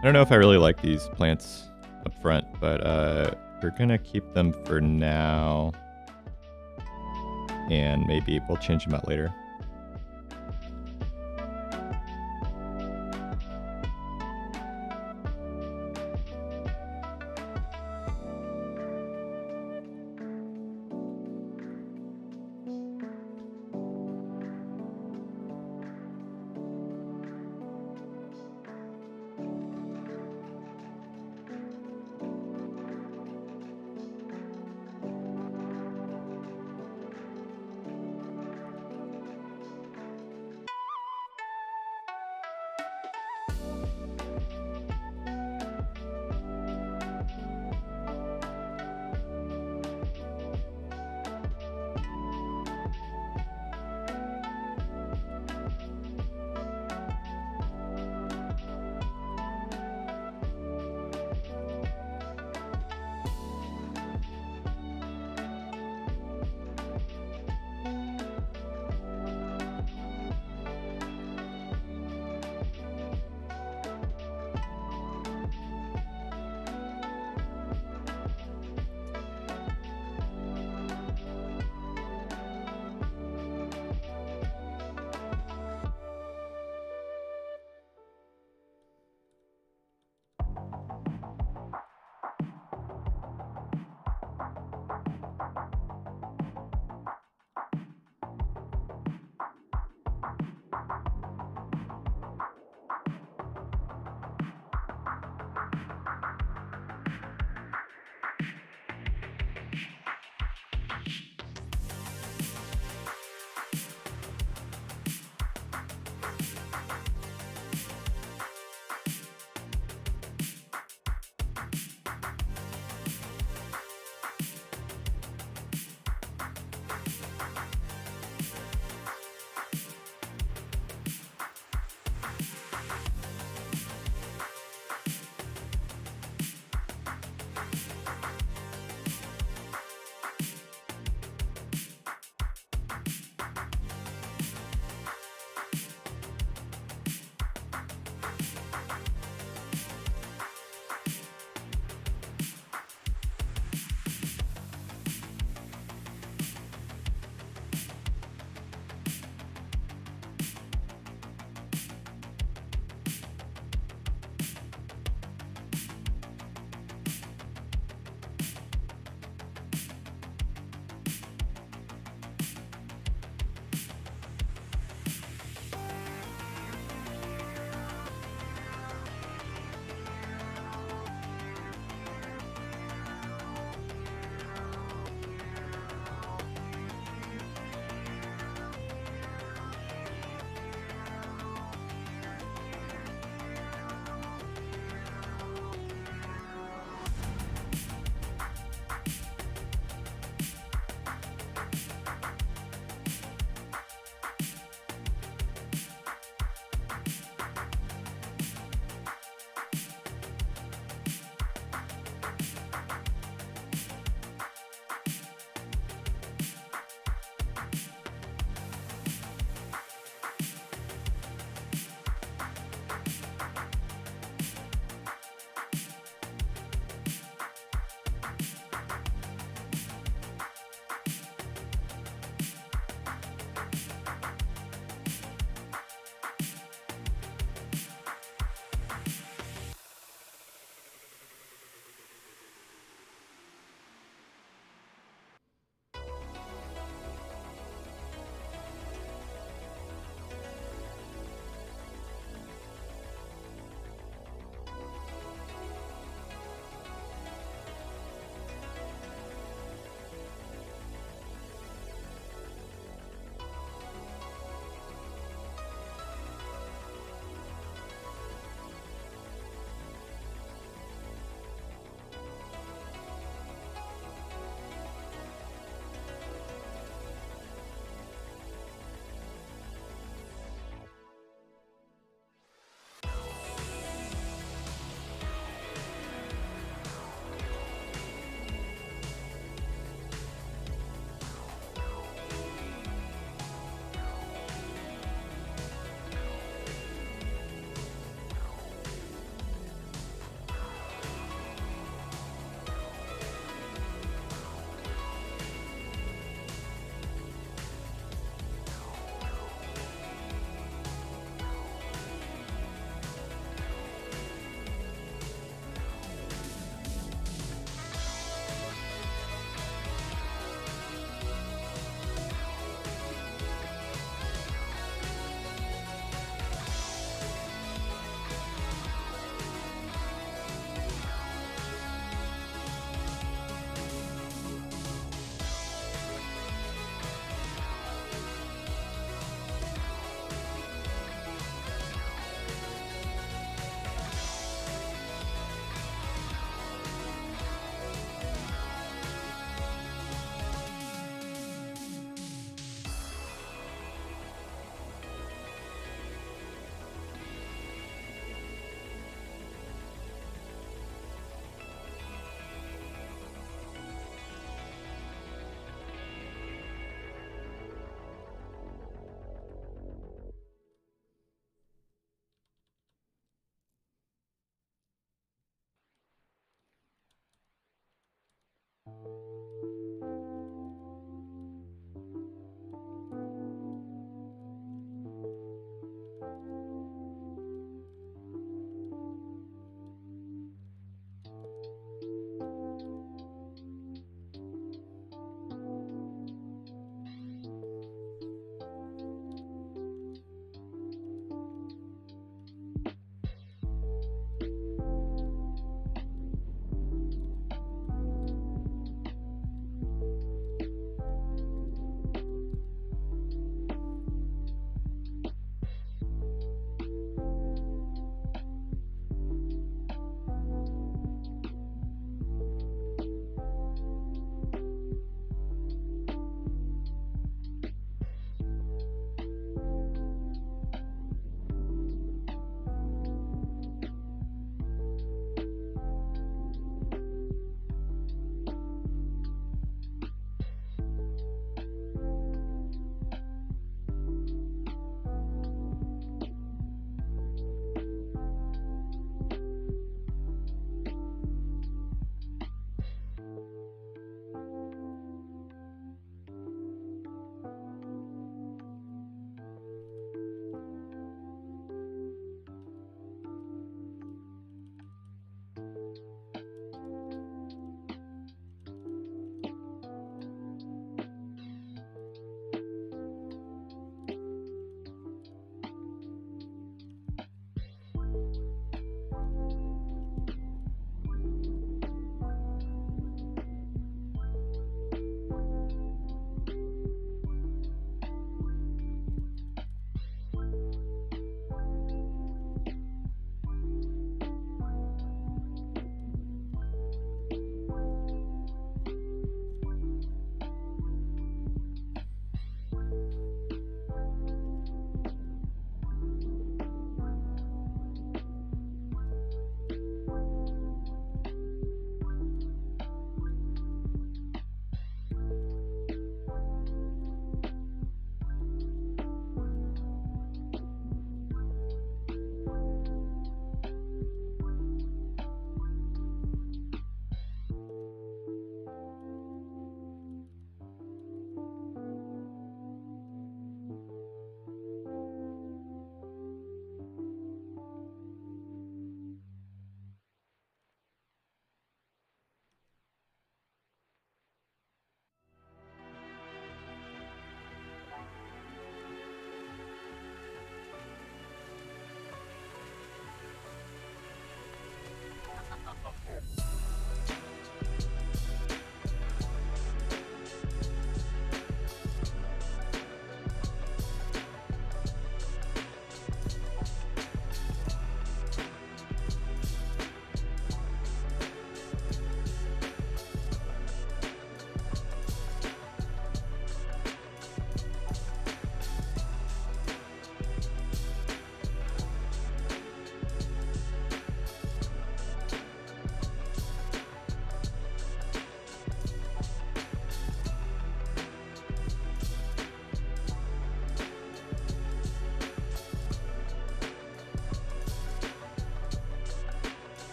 I don't know if I really like these plants up front, but we're gonna keep them for now, and maybe we'll change them out later.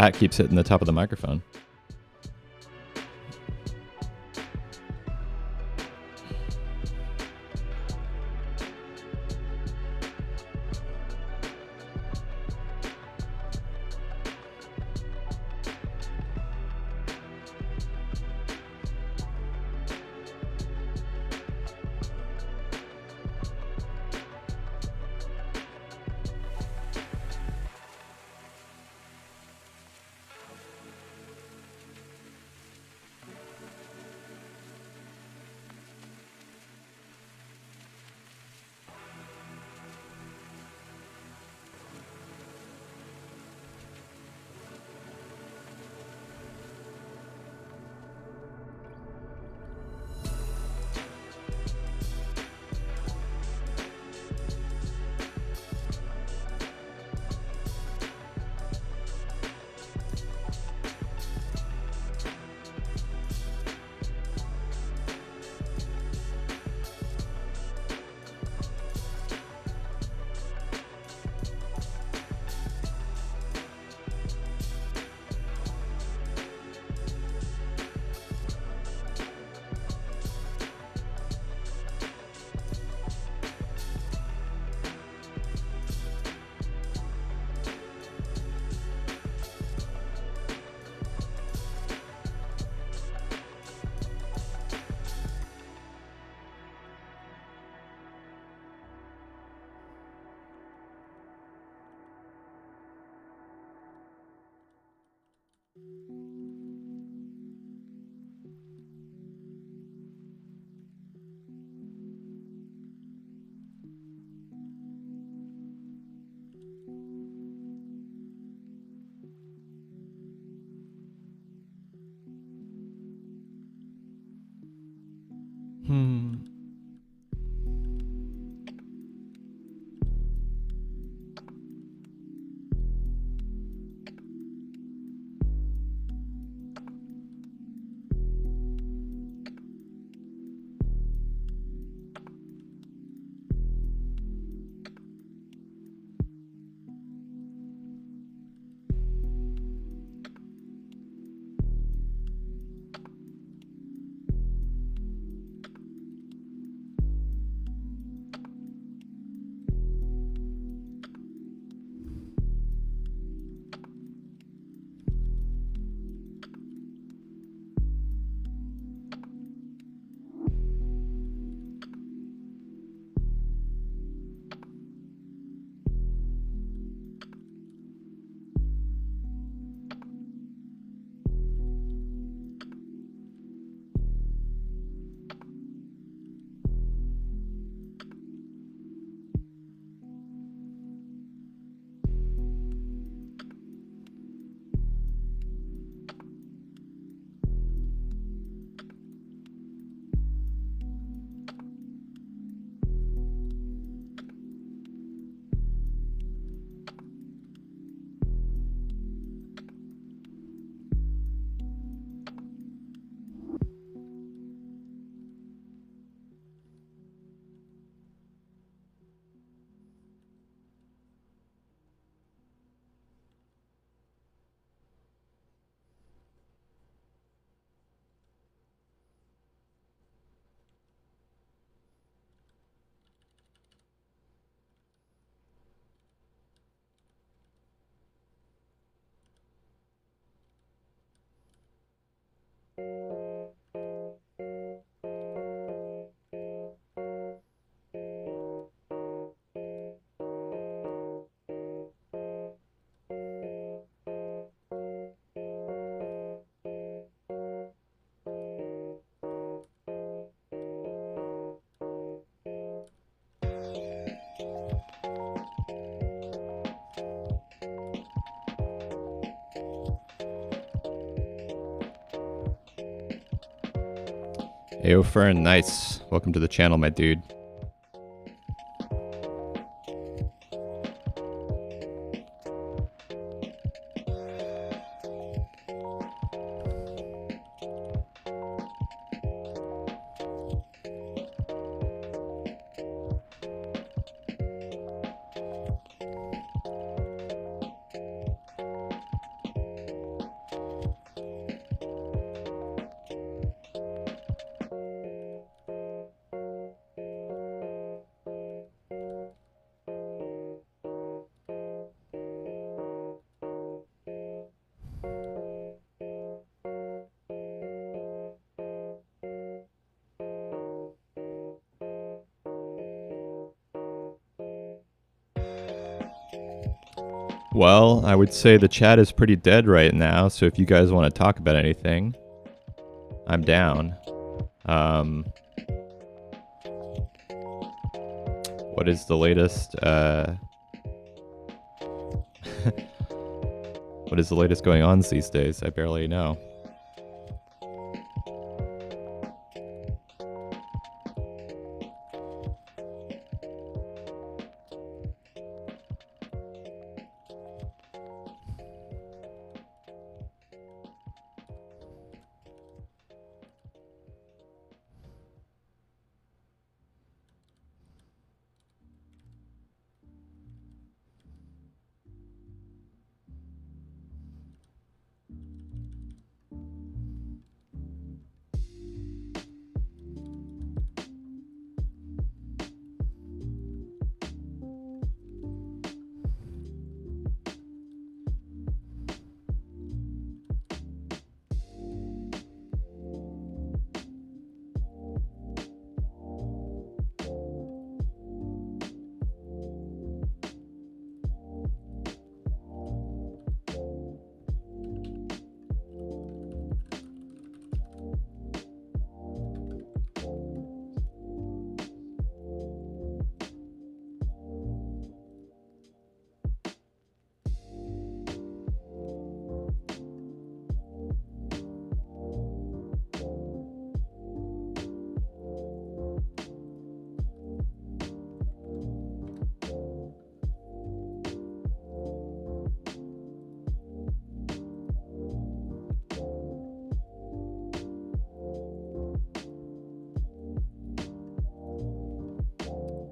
hat keeps hitting the top of the microphone. Ayo Fern, nice. Welcome to the channel, my dude. Well, I would say the chat is pretty dead right now, so if you guys want to talk about anything, I'm down. What is the latest? What is the latest going on these days? I barely know.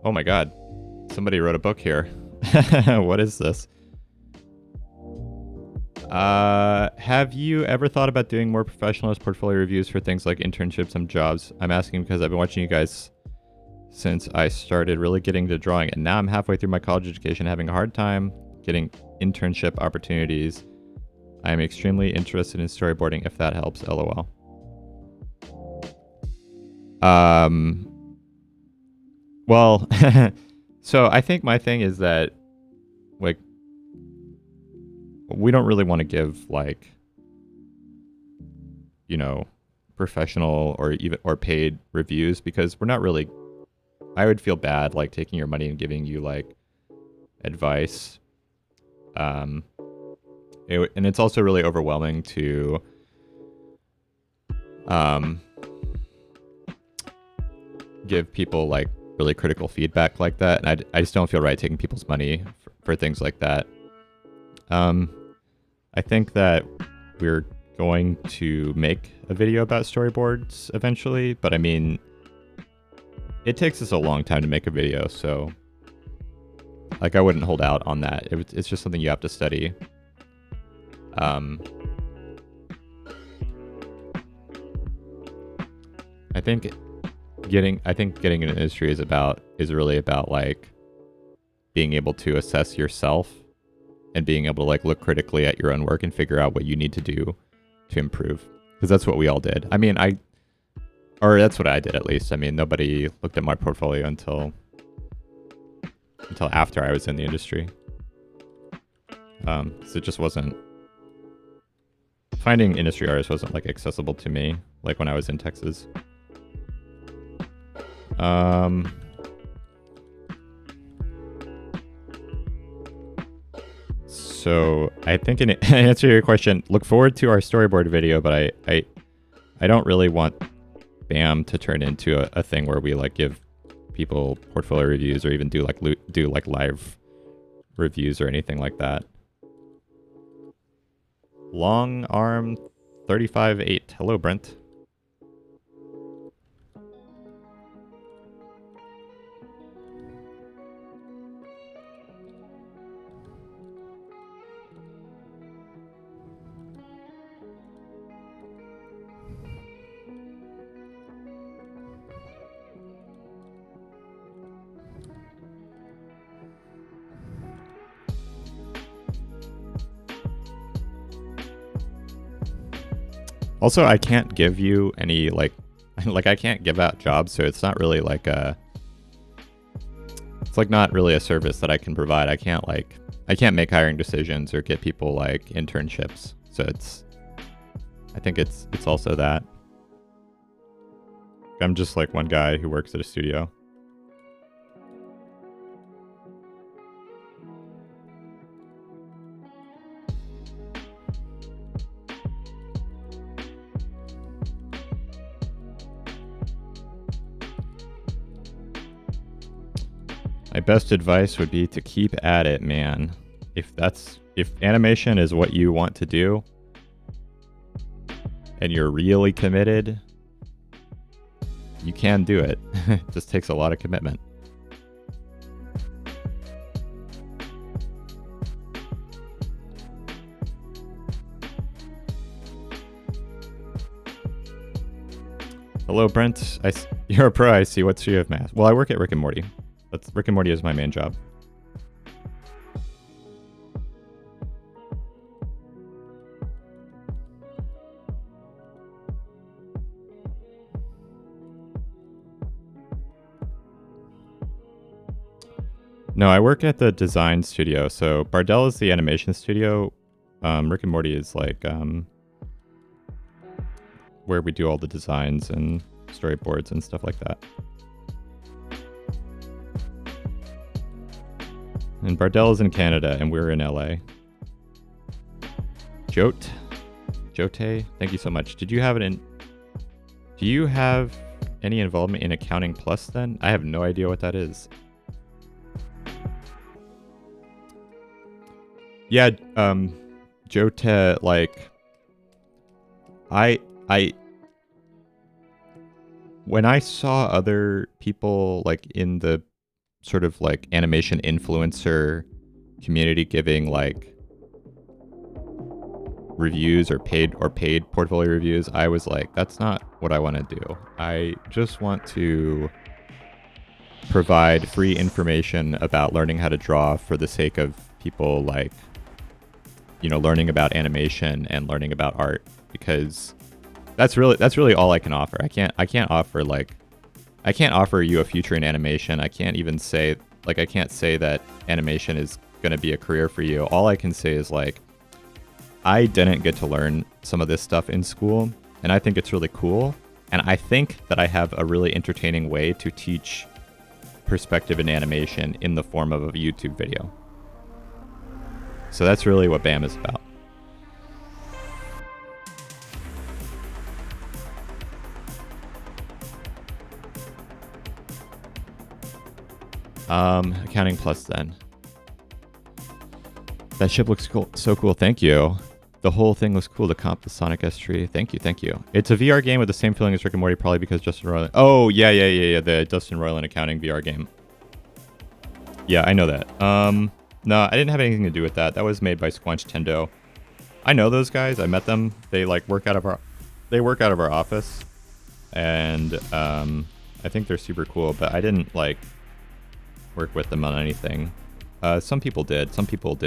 Oh my god. Somebody wrote a book here. What is this? Have you ever thought about doing more professionalist portfolio reviews for things like internships and jobs? I'm asking because I've been watching you guys since I started really getting to drawing, and now I'm halfway through my college education, having a hard time getting internship opportunities. I am extremely interested in storyboarding if that helps, lol. Well, so I think my thing is that, like, we don't really want to give, like, you know, professional or paid reviews, because we're not really, I would feel bad, like, taking your money and giving you, like, advice. And it's also really overwhelming to give people, like, really critical feedback like that, and I just don't feel right taking people's money for things like that. I think that we're going to make a video about storyboards eventually, but I mean, it takes us a long time to make a video, so, like, I wouldn't hold out on that. It's just something you have to study. I think getting in an industry is really about, like, being able to assess yourself and being able to, like, look critically at your own work and figure out what you need to do to improve. Because that's what we all did. I mean, that's what I did, at least. I mean, nobody looked at my portfolio until after I was in the industry. So it just wasn't, finding industry artists wasn't, like, accessible to me, like, when I was in Texas. So I think in answer to your question, look forward to our storyboard video, but I don't really want BAM to turn into a thing where we, like, give people portfolio reviews or even do live reviews or anything like that. Long arm 35-8. Hello, Brent. Also, I can't give you any, like I can't give out jobs, so it's not really like It's like not really a service that I can provide. I can't make hiring decisions or get people like internships. So I think it's also that. I'm just like one guy who works at a studio. My best advice would be to keep at it, man. If animation is what you want to do and you're really committed, you can do it. It just takes a lot of commitment. Hello, Brent. You're a pro, I see. What's your math? Well, I work at Rick and Morty. Rick and Morty is my main job. No, I work at the design studio. So Bardell is the animation studio. Rick and Morty is like where we do all the designs and storyboards and stuff like that. And Bardell is in Canada, and we're in LA. Jote, thank you so much. Do you have any involvement in Accounting Plus then? I have no idea what that is. Yeah, Jote, like, when I saw other people like in the sort of like animation influencer community giving like reviews or paid portfolio reviews, I was like, that's not what I want to do. I just want to provide free information about learning how to draw for the sake of people like, learning about animation and learning about art, because that's really all I can offer. I can't offer you a future in animation. I can't say that animation is going to be a career for you. All I can say is like, I didn't get to learn some of this stuff in school, and I think it's really cool. And I think that I have a really entertaining way to teach perspective in animation in the form of a YouTube video. So that's really what BAM is about. Accounting Plus then. That ship looks cool. So cool. Thank you. The whole thing looks cool. The comp, the Sonic S3. Thank you. It's a VR game with the same feeling as Rick and Morty, probably because Justin Roiland. Oh, yeah. The Justin Roiland accounting VR game. Yeah, I know that. No, I didn't have anything to do with that. That was made by Squanch Tendo. I know those guys. I met them. They work out of our office, and I think they're super cool. But I didn't work with them on anything. Some people did. Some people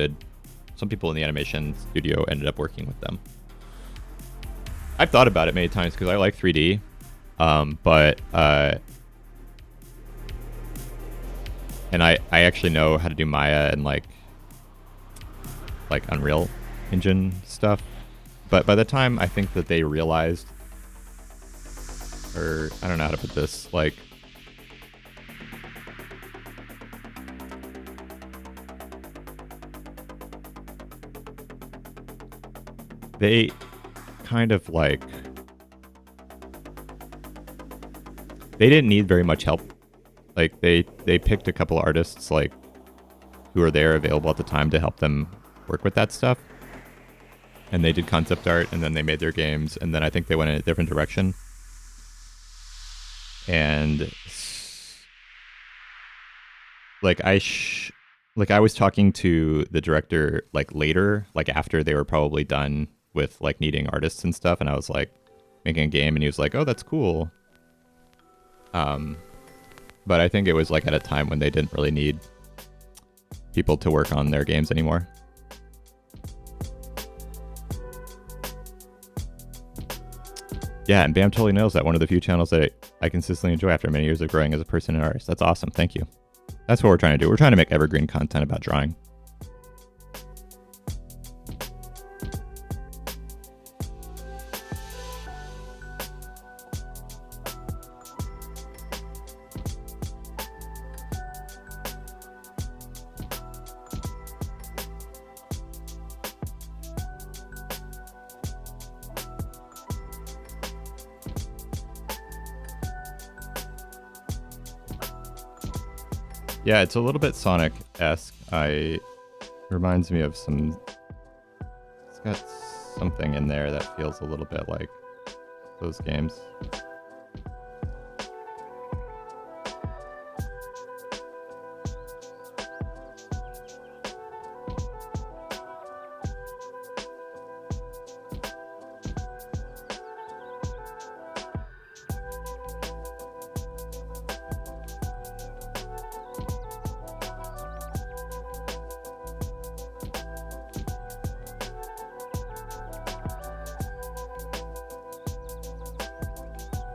in the animation studio ended up working with them. I've thought about it many times because I like 3D, but and I actually know how to do Maya and like Unreal Engine stuff. But by the time I think that they realized, or I don't know how to put this, they kind of they didn't need very much help. They picked a couple artists who were there available at the time to help them work with that stuff. And they did concept art, and then they made their games, and then I think they went in a different direction. And I was talking to the director later, after they were probably done with needing artists and stuff, and I was making a game, and he was like, "Oh, that's cool." But I think it was at a time when they didn't really need people to work on their games anymore. Yeah, and BAM totally nails that. One of the few channels that I consistently enjoy after many years of growing as a person and artist. That's awesome. Thank you. That's what we're trying to do. We're trying to make evergreen content about drawing. Yeah, it's a little bit Sonic-esque. Reminds me of some... It's got something in there that feels a little bit like those games.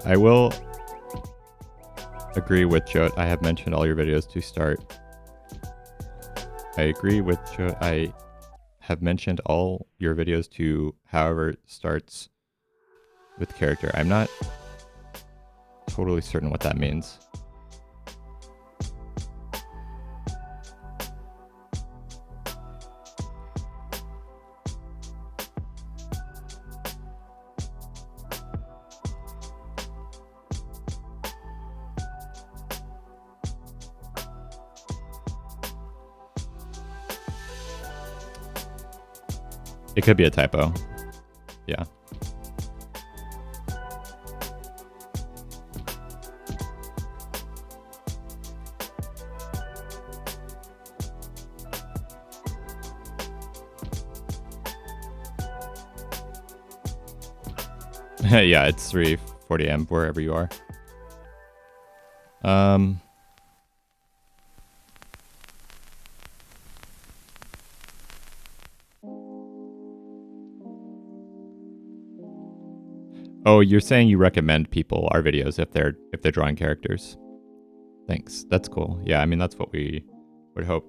I will agree with Joe. I have mentioned all your videos to start. I agree with Joe. I have mentioned all your videos to however starts with character. I'm not totally certain what that means. It could be a typo. Yeah. Yeah, it's 3:40 a.m. wherever you are. Oh, you're saying you recommend people our videos if they're drawing characters. Thanks. That's cool. Yeah, I mean that's what we would hope.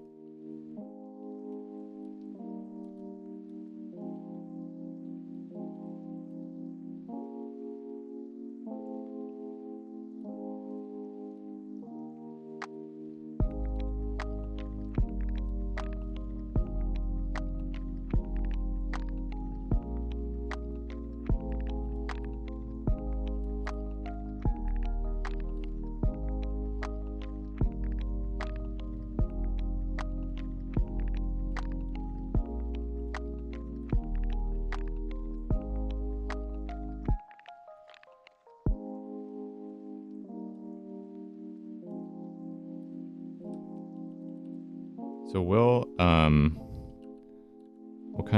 So we'll kind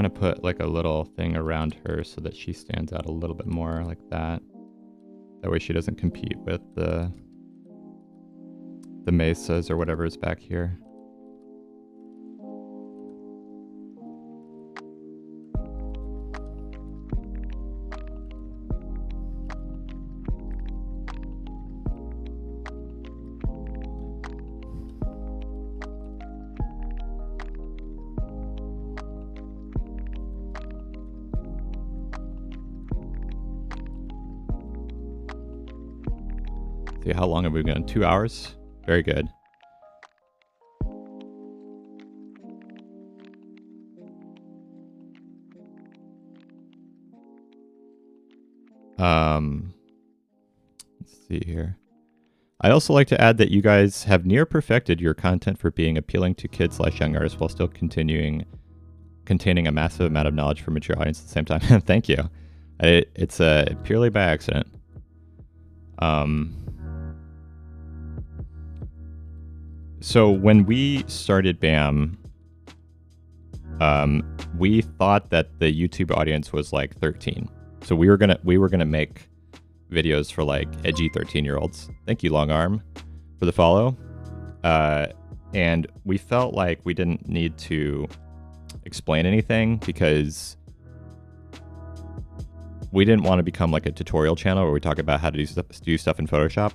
of put like a little thing around her so that she stands out a little bit more like that. That way she doesn't compete with the mesas or whatever is back here. See, how long have we gone? 2 hours? Very good. Let's see here. I'd also like to add that you guys have near perfected your content for being appealing to kids/young artists while still containing a massive amount of knowledge for mature audience at the same time. Thank you. It's purely by accident. So when we started BAM, we thought that the YouTube audience was like 13. So we were gonna make videos for like edgy 13-year-olds. Thank you, Long Arm, for the follow. And we felt like we didn't need to explain anything because we didn't want to become like a tutorial channel where we talk about how to do stuff in Photoshop.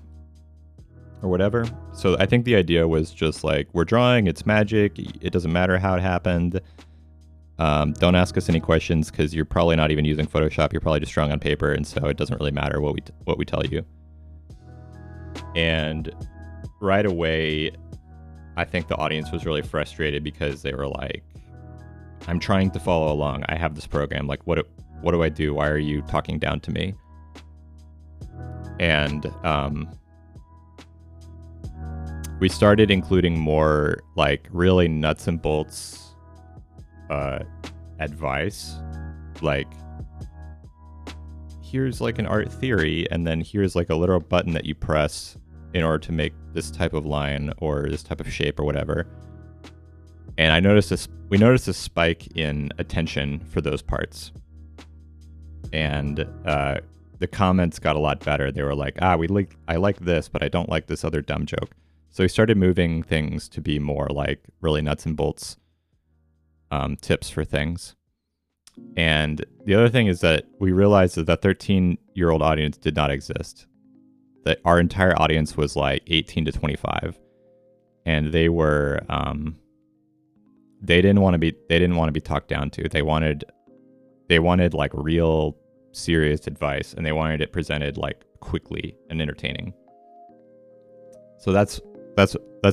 or whatever. So I think the idea was just like, we're drawing, it's magic, it doesn't matter how it happened. Don't ask us any questions because you're probably not even using Photoshop. You're probably just drawing on paper, and so it doesn't really matter what we tell you. And right away, I think the audience was really frustrated because they were like, "I'm trying to follow along. I have this program. Like, what do I do? Why are you talking down to me?" And we started including more like really nuts and bolts advice, like here's like an art theory, and then here's like a literal button that you press in order to make this type of line or this type of shape or whatever. And we noticed a spike in attention for those parts, and the comments got a lot better. They were like, I like this, but I don't like this other dumb joke. So we started moving things to be more like really nuts and bolts tips for things. And the other thing is that we realized that 13-year-old audience did not exist. That our entire audience was like 18 to 25, and they were they didn't want to be talked down to. They wanted like real serious advice, and they wanted it presented like quickly and entertaining. So that's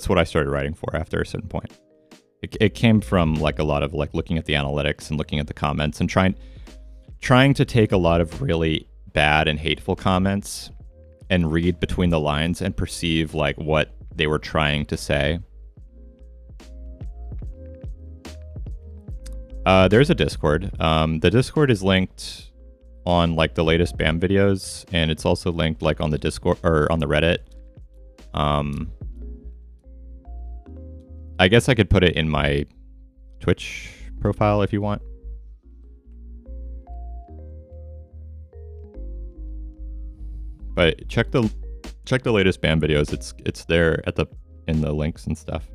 what I started writing for after a certain point. It came from like a lot of like looking at the analytics and looking at the comments and trying to take a lot of really bad and hateful comments and read between the lines and perceive like what they were trying to say. There's a Discord. The Discord is linked on like the latest BAM videos, and it's also linked like on the Discord or on the Reddit. I guess I could put it in my Twitch profile if you want. But check the latest BAM videos. It's there in the links and stuff.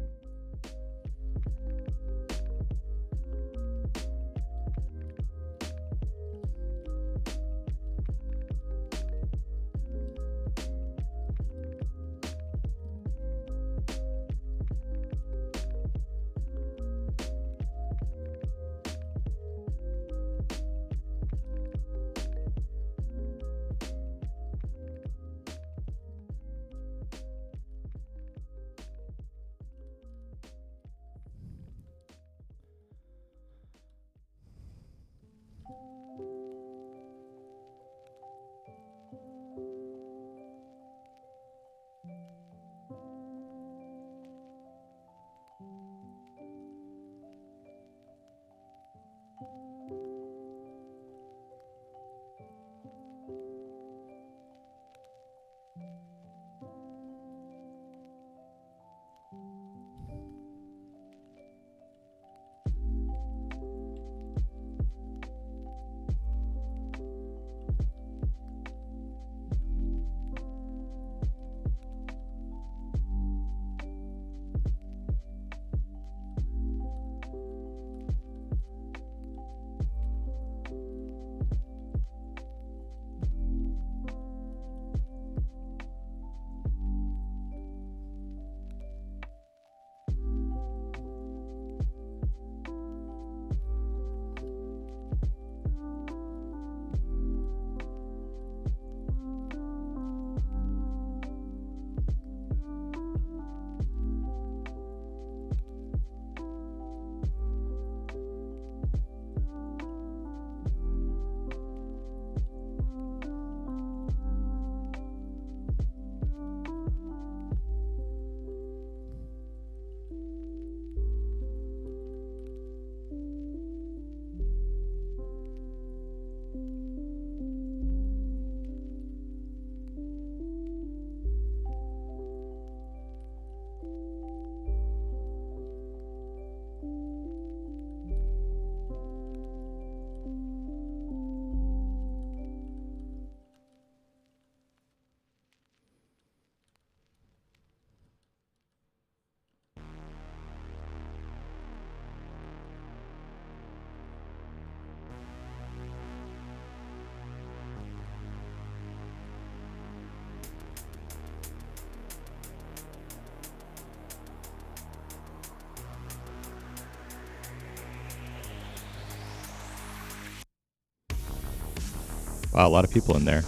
Wow, a lot of people in there.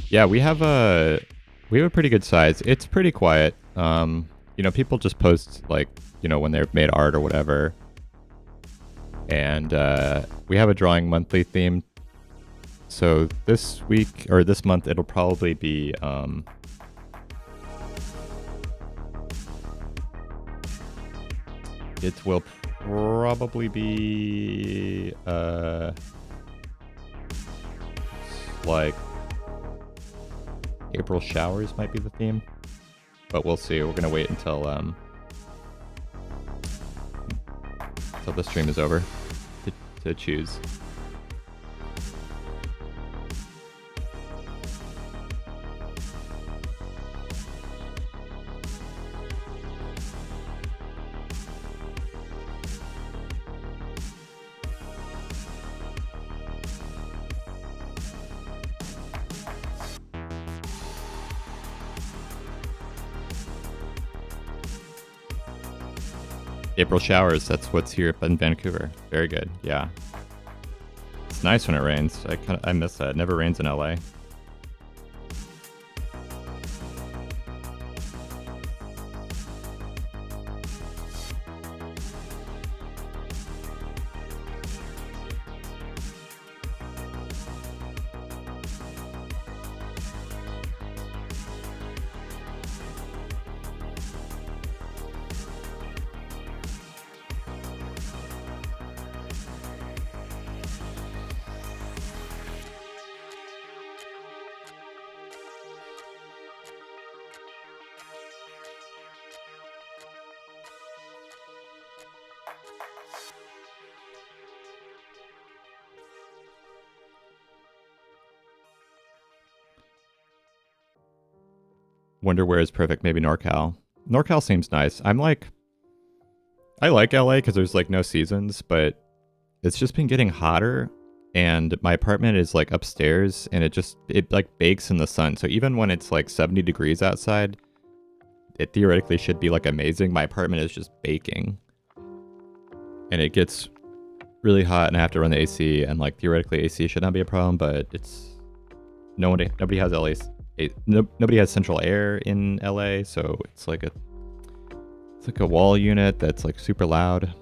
Yeah, we have a pretty good size. It's pretty quiet. People just post like, when they've made art or whatever. And we have a drawing monthly theme. So this week or this month, it'll probably be it will probably be like April showers might be the theme, but we'll see. We're gonna wait until the stream is over to choose. April showers, that's what's here in Vancouver. Very good, yeah. It's nice when it rains. I miss that. It never rains in LA. Wonder where is perfect. Maybe NorCal. NorCal seems nice. I like LA because there's like no seasons, but it's just been getting hotter, and my apartment is like upstairs, and it like bakes in the sun. So even when it's like 70 degrees outside, it theoretically should be like amazing. My apartment is just baking, and it gets really hot, and I have to run the AC. And like theoretically, AC should not be a problem, but nobody has nobody has central air in LA, so it's like a wall unit that's like super loud.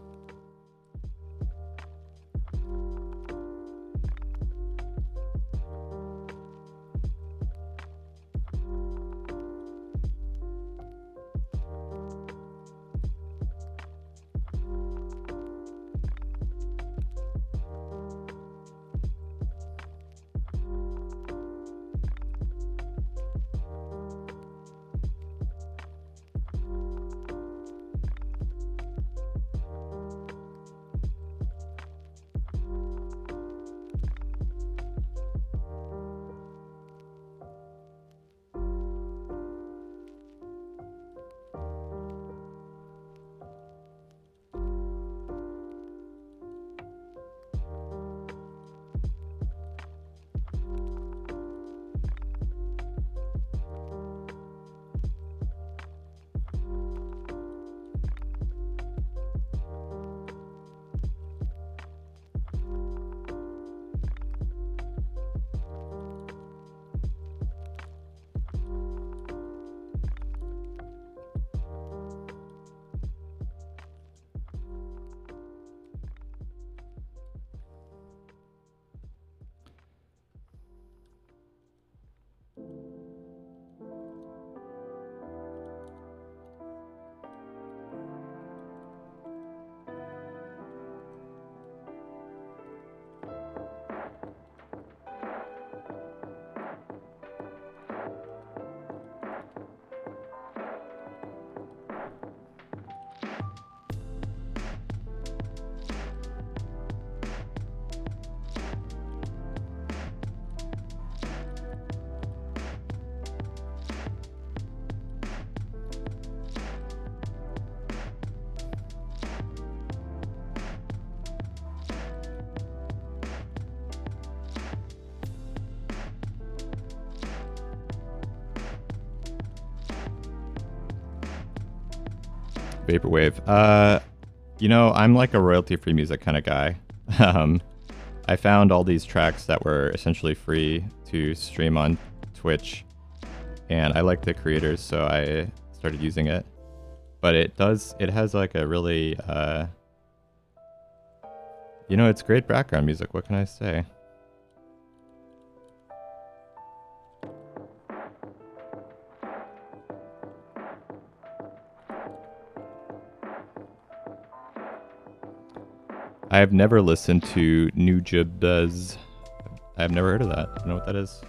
Vaporwave. I'm like a royalty-free music kind of guy. I found all these tracks that were essentially free to stream on Twitch, and I like the creators, so I started using it. But it has like a really, it's great background music. What can I say? I have never listened to Nujabes. I have never heard of that. I don't know what that is.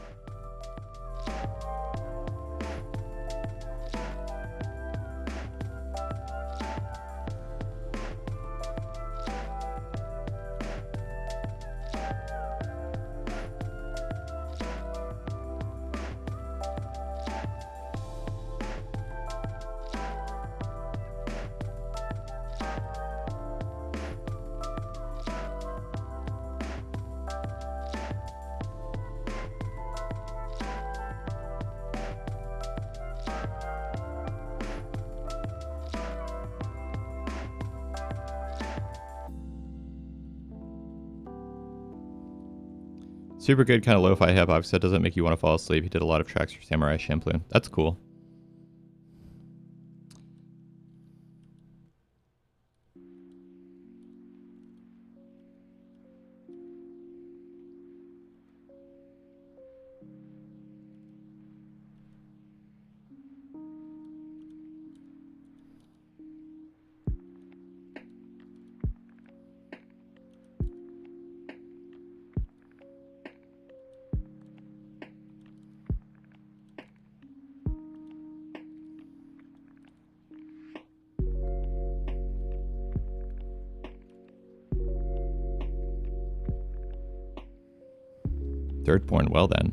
Super good kind of lo-fi hip-hop, so it doesn't make you want to fall asleep. He did a lot of tracks for Samurai Champloo. That's cool. Third point, well then.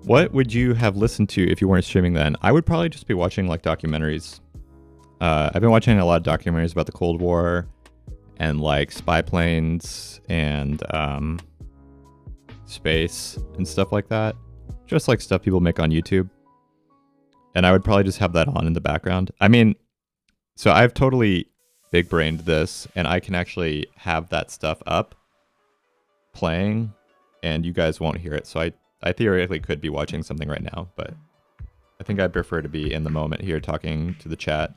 What would you have listened to if you weren't streaming then? I would probably just be watching like documentaries. I've been watching a lot of documentaries about the Cold War and like spy planes and space and stuff like that. Just like stuff people make on YouTube. And I would probably just have that on in the background. I mean, so I've totally big brained this, and I can actually have that stuff up playing, and you guys won't hear it. So I theoretically could be watching something right now, but I think I'd prefer to be in the moment here talking to the chat.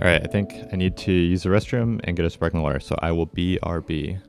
All right, I think I need to use the restroom and get a sparkling water, so I will BRB.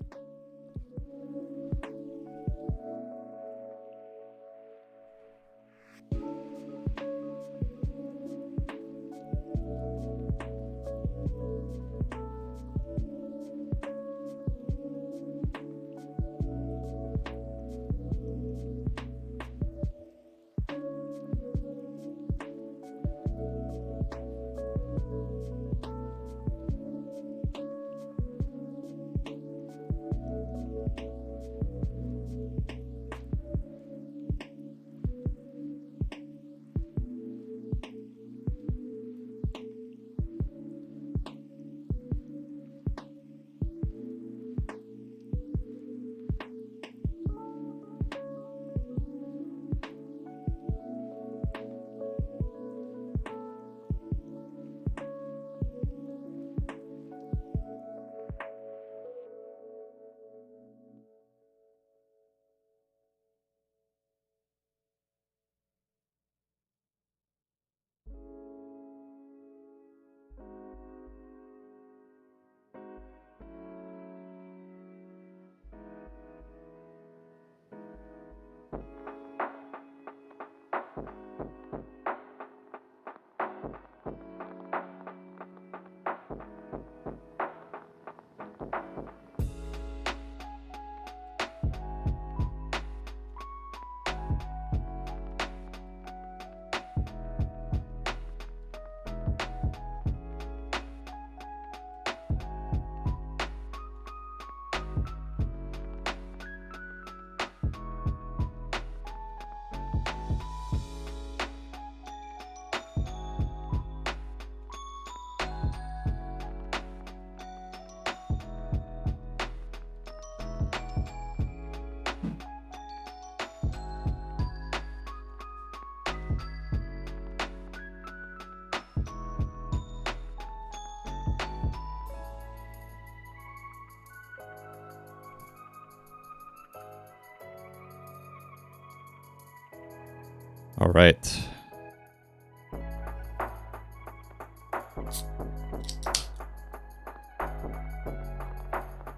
All right.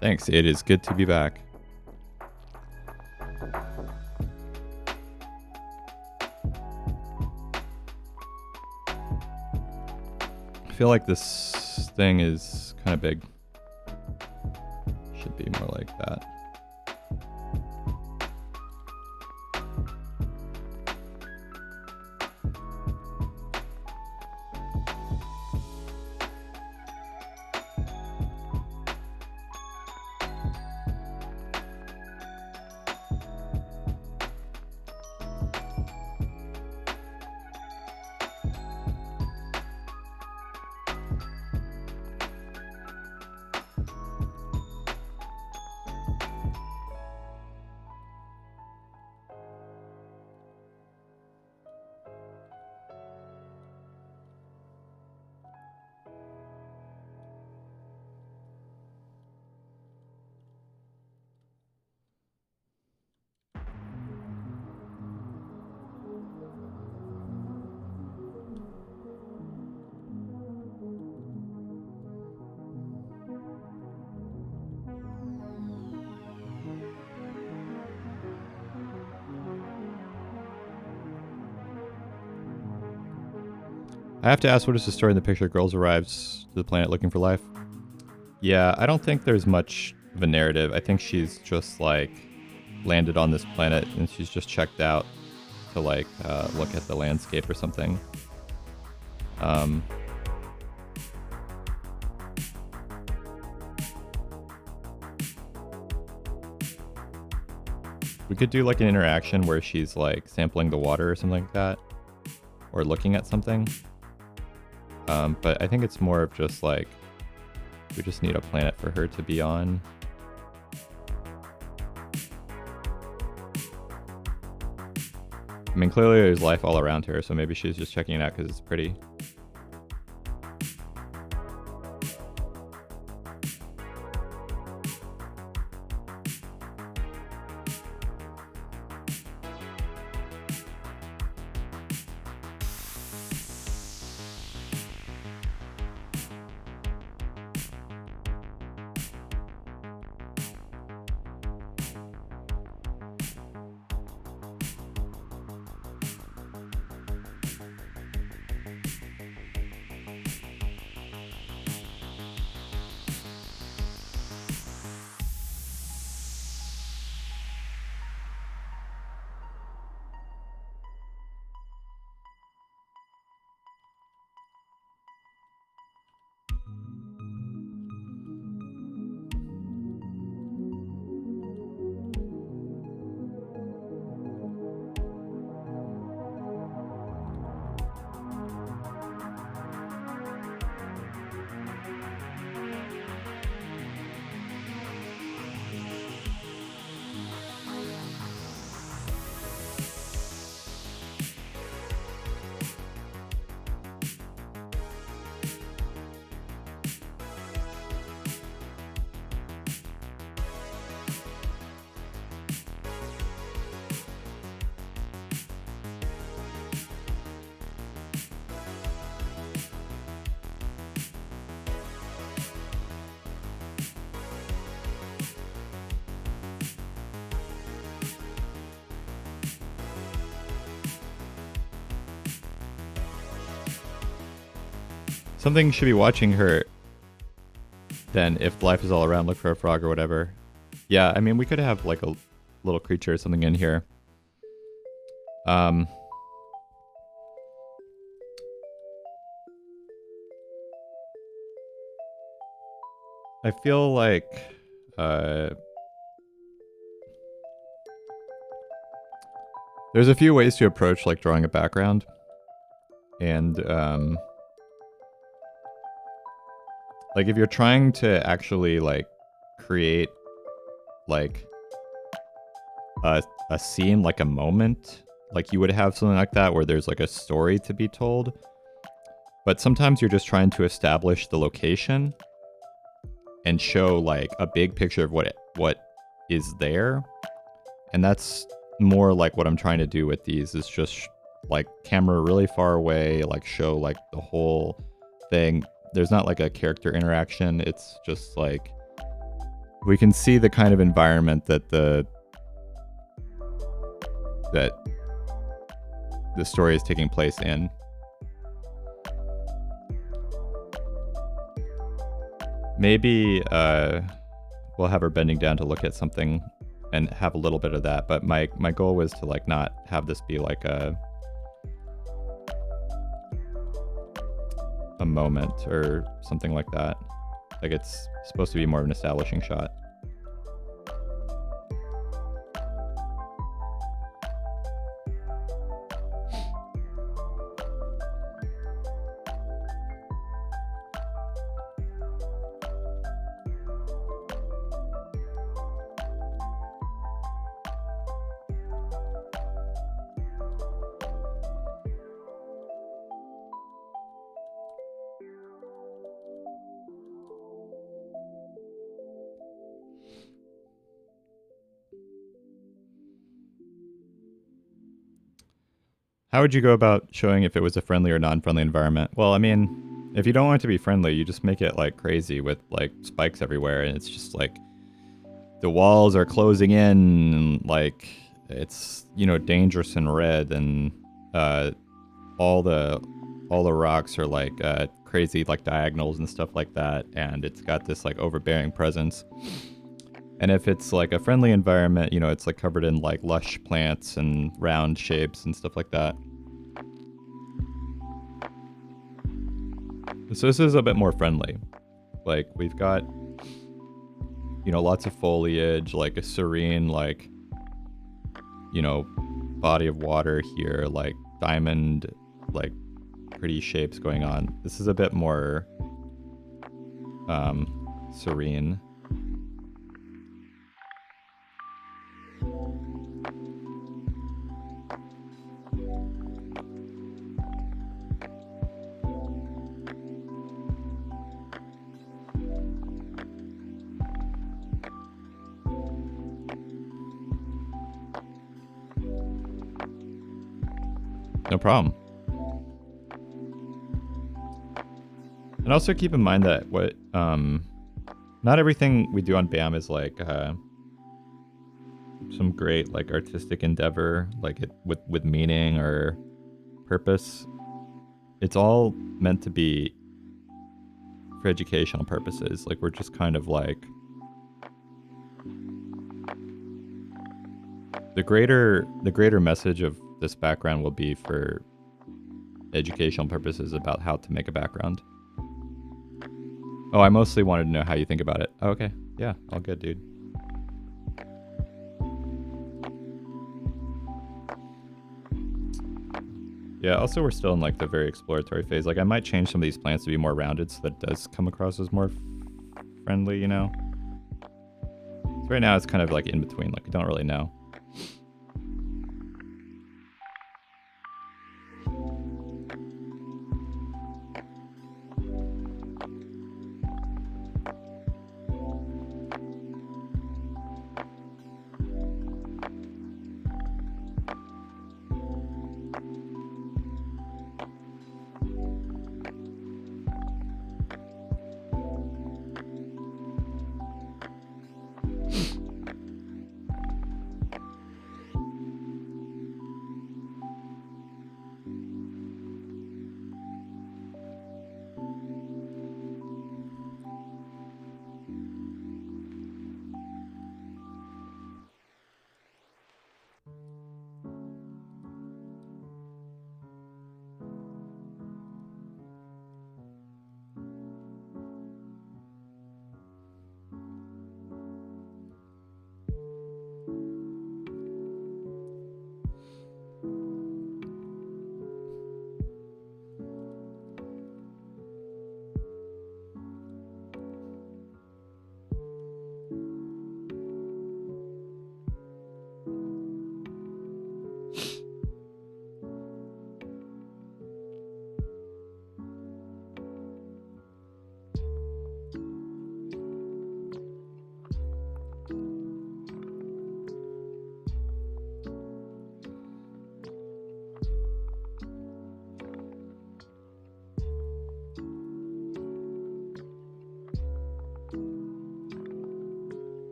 Thanks. It is good to be back. I feel like this thing is kind of big. Should be more like that. I have to ask, what is the story in the picture? Girls arrives to the planet looking for life. Yeah, I don't think there's much of a narrative. I think she's just like landed on this planet and she's just checked out to like look at the landscape or something. We could do like an interaction where she's like sampling the water or something like that, or looking at something. But I think it's more of just like, we just need a planet for her to be on. I mean, clearly there's life all around her, so maybe she's just checking it out because it's pretty. Something should be watching her. Then, if life is all around, look for a frog or whatever. Yeah, I mean, we could have like a little creature or something in here. I feel like there's a few ways to approach like drawing a background, and like if you're trying to actually like create like a scene, like a moment, like you would have something like that where there's like a story to be told, but sometimes you're just trying to establish the location and show like a big picture of what is there. And that's more like what I'm trying to do with these, is just like camera really far away, like show like the whole thing. There's not like a character interaction. It's just like we can see the kind of environment that the story is taking place in. Maybe we'll have her bending down to look at something and have a little bit of that, but my goal was to like not have this be like a moment or something like that. Like it's supposed to be more of an establishing shot. How would you go about showing if it was a friendly or non-friendly environment? Well, I mean, if you don't want it to be friendly, you just make it like crazy with like spikes everywhere, and it's just like the walls are closing in, and like it's, you know, dangerous and red, and all the rocks are like crazy like diagonals and stuff like that, and it's got this like overbearing presence. And if it's like a friendly environment, you know, it's like covered in like lush plants and round shapes and stuff like that. So this is a bit more friendly. Like we've got, you know, lots of foliage, like a serene, like, you know, body of water here, like diamond, like pretty shapes going on. This is a bit more serene. No problem. And also keep in mind that not everything we do on BAM is like some great like artistic endeavor, like it with meaning or purpose. It's all meant to be for educational purposes. Like we're just kind of like the greater message of this background will be for educational purposes about how to make a background. Oh, I mostly wanted to know how you think about it. Oh, okay. Yeah, all good, dude. Yeah, also we're still in like the very exploratory phase. Like I might change some of these plants to be more rounded so that it does come across as more friendly, you know? So right now it's kind of like in between, like I don't really know.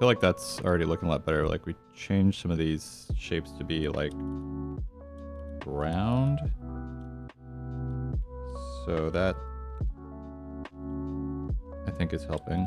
feel like that's already looking a lot better. Like we changed some of these shapes to be like round. So that I think is helping.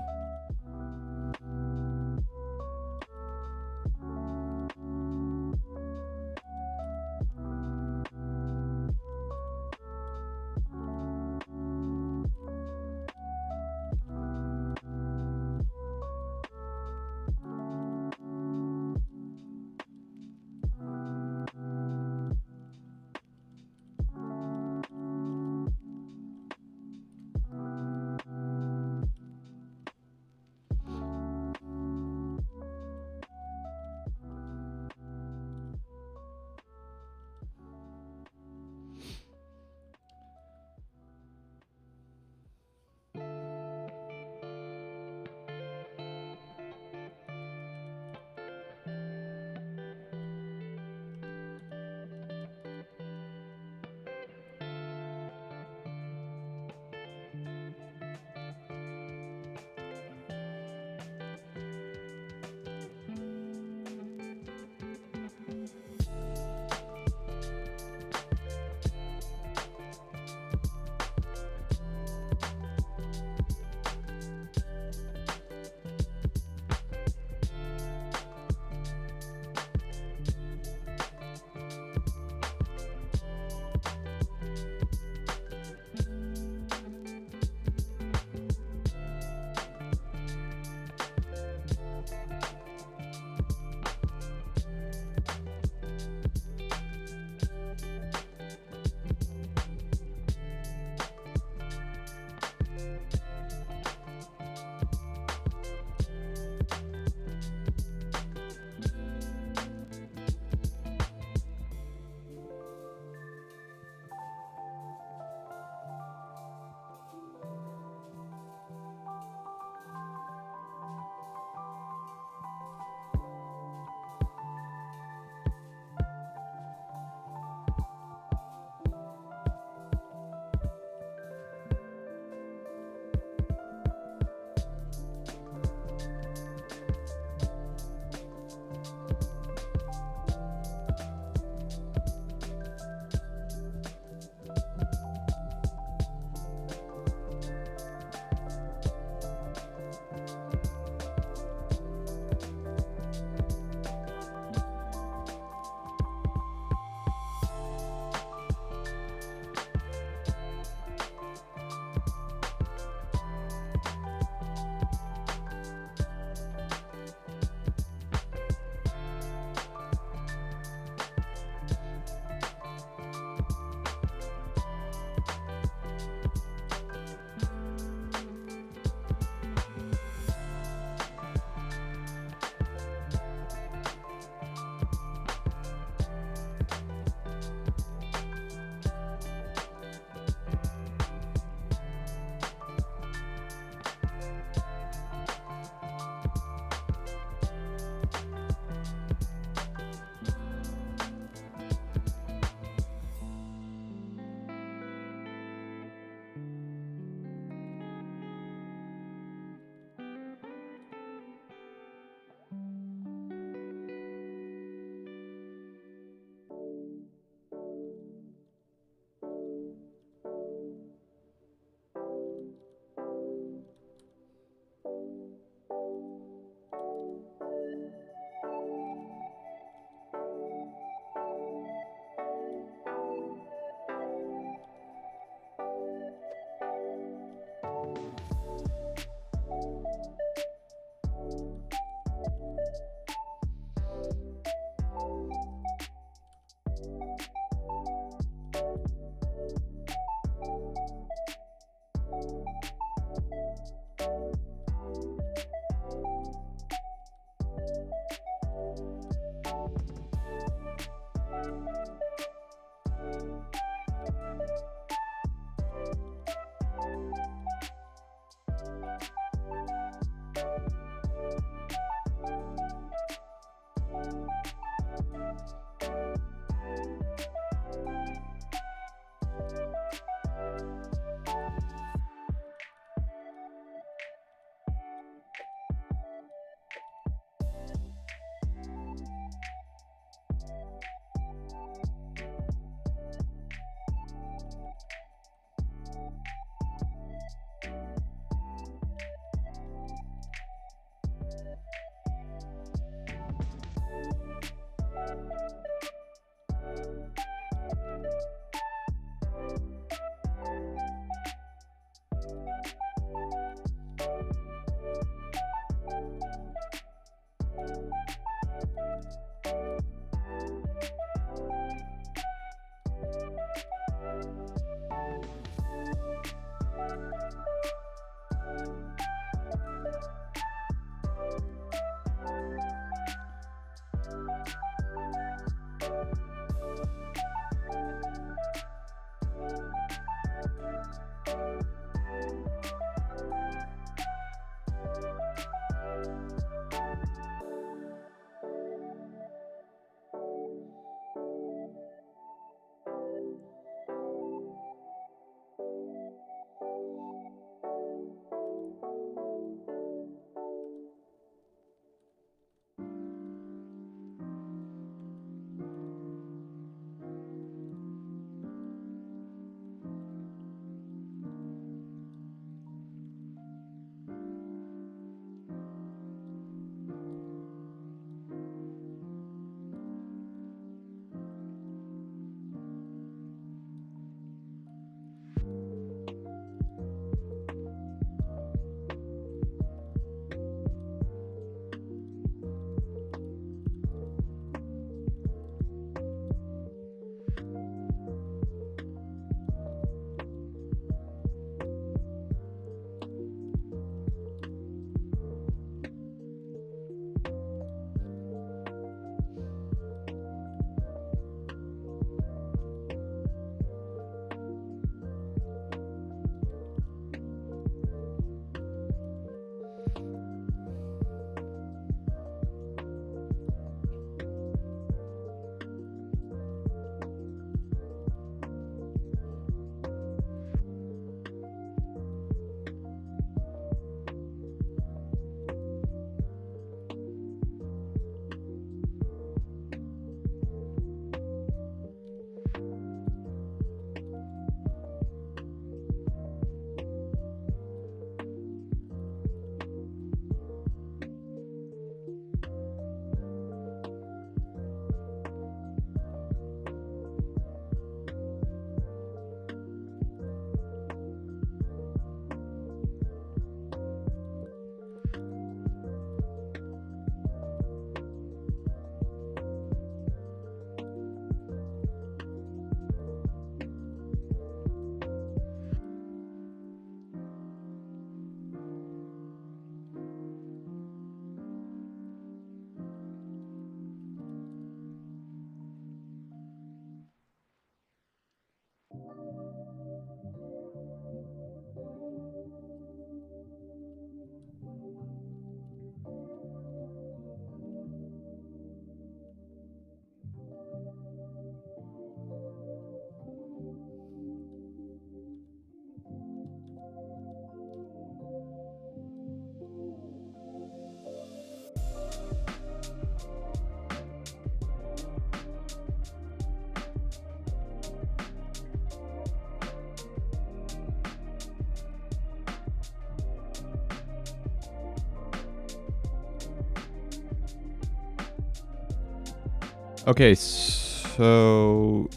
Okay, so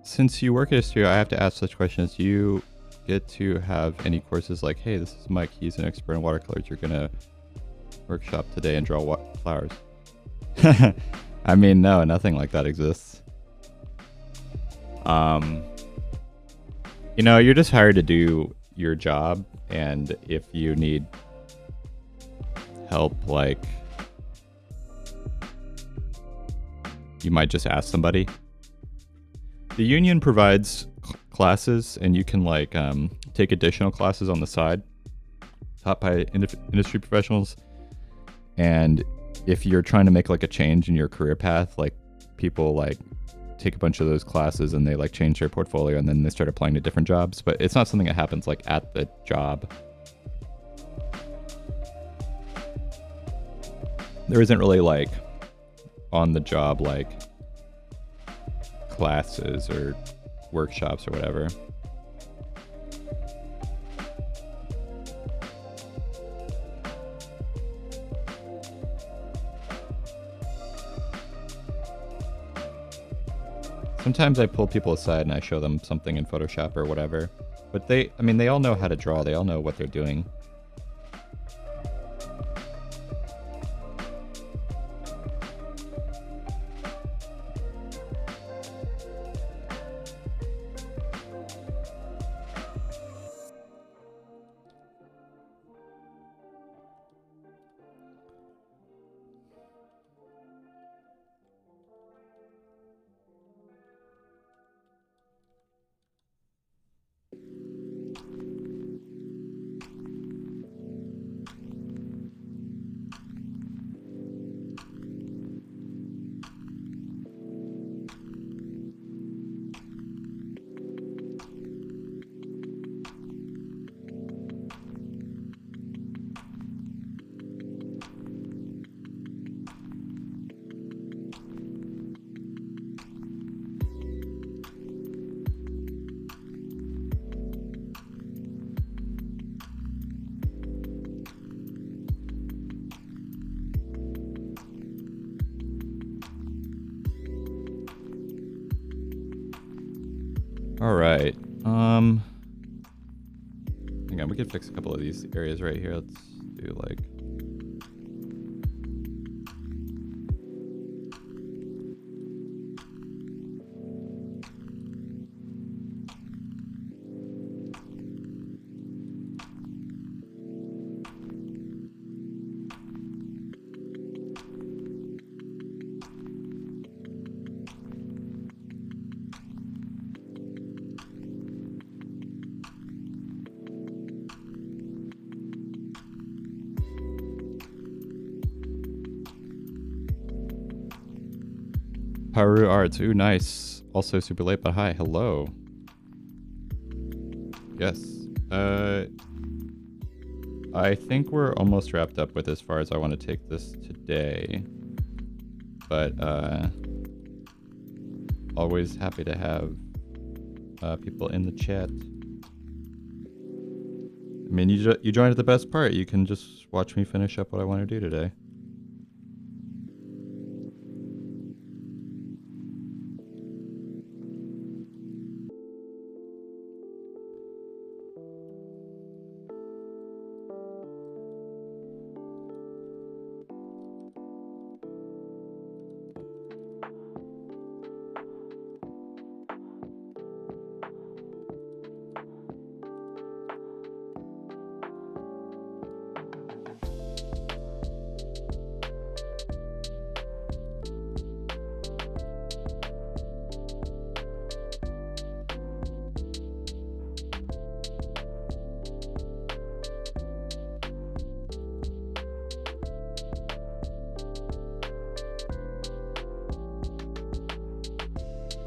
since you work at a studio, I have to ask such questions. Do you get to have any courses like, hey, this is Mike, he's an expert in watercolors, you're gonna workshop today and draw flowers? I mean, no, nothing like that exists. You're just hired to do your job, and if you need help, like, you might just ask somebody. The union provides classes, and you can take additional classes on the side taught by industry professionals. And if you're trying to make a change in your career path, people take a bunch of those classes and they change their portfolio, and then they start applying to different jobs. But it's not something that happens at the job. There isn't really on the job classes or workshops or whatever. Sometimes I pull people aside and I show them something in Photoshop or whatever. But they all know how to draw. They all know what they're doing. All right. Hang on, we could fix a couple of these areas right here. Let's do Haru Arts. Ooh, nice. Also super late, but hi. Hello. Yes. I think we're almost wrapped up with as far as I want to take this today. But always happy to have people in the chat. I mean, you joined at the best part. You can just watch me finish up what I want to do today.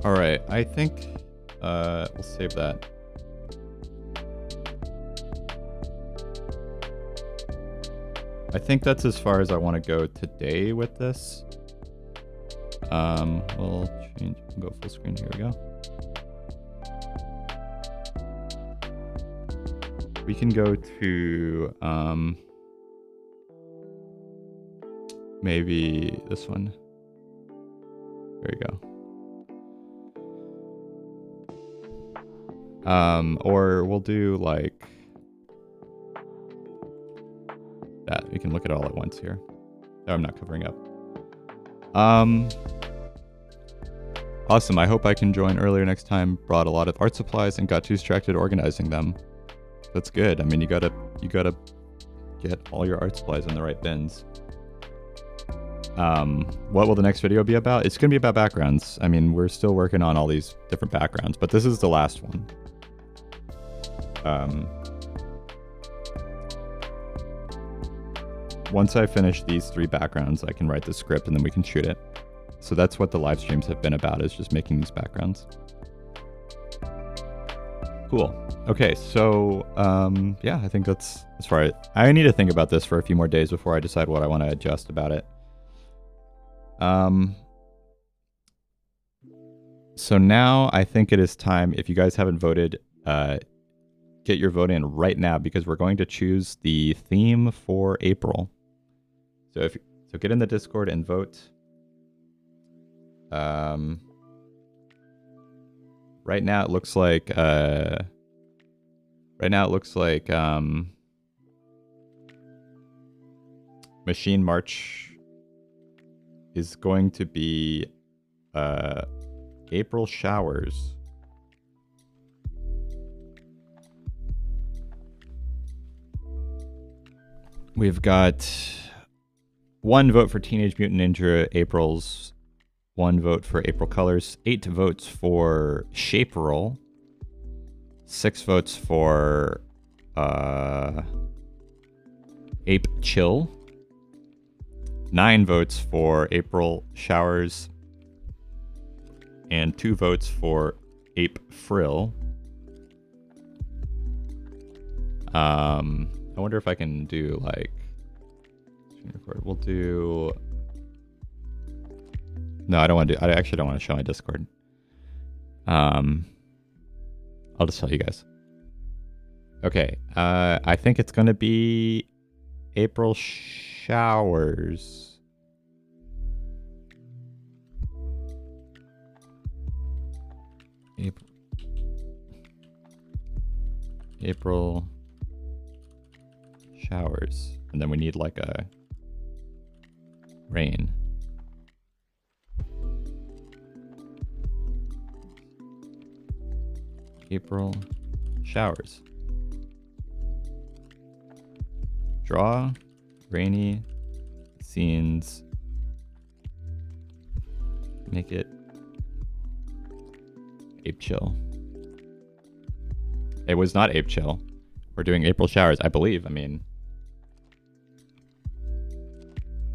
All right, I think we'll save that. I think that's as far as I want to go today with this. We'll change, we'll go full screen. Here we go. We can go to maybe this one. There you go. Or we'll do like that. We can look at it all at once here. Oh, I'm not covering up. Awesome. I hope I can join earlier next time. Brought a lot of art supplies and got too distracted organizing them. That's good. I mean, you gotta get all your art supplies in the right bins. What will the next video be about? It's gonna be about backgrounds. I mean, we're still working on all these different backgrounds, but this is the last one. Once I finish these 3 backgrounds, I can write the script and then we can shoot it. So that's what the live streams have been about, is just making these backgrounds. Cool. Okay, so yeah, I think that's as far. I need to think about this for a few more days before I decide what I want to adjust about it. So now I think it is time. If you guys haven't voted, get your vote in right now, because we're going to choose the theme for April. So get in the Discord and vote. Right now it looks like Machine March is going to be April showers. We've got 1 vote for Teenage Mutant Ninja April's, 1 vote for April Colors, 8 votes for Shape Roll, 6 votes for Ape Chill, 9 votes for April Showers, and 2 votes for Ape Frill. I wonder if I can do like we'll do. No, I don't want to do. I actually don't want to show my Discord. I'll just tell you guys. Okay, I think it's gonna be April showers. April showers, and then we need like a rain. April showers. Draw rainy scenes. Make it Ape Chill. It was not Ape Chill. We're doing April showers, I believe. I mean,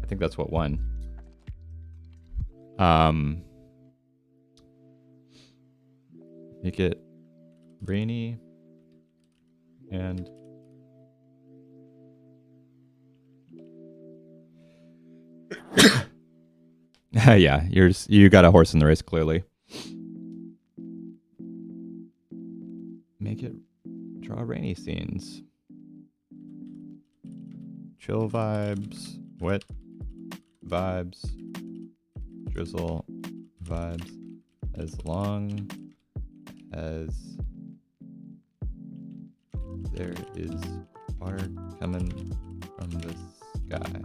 I think that's what won. Make it rainy and yeah, you got a horse in the race, clearly. Make it draw rainy scenes. Chill vibes, wet vibes, drizzle vibes, as long as there is water coming from the sky.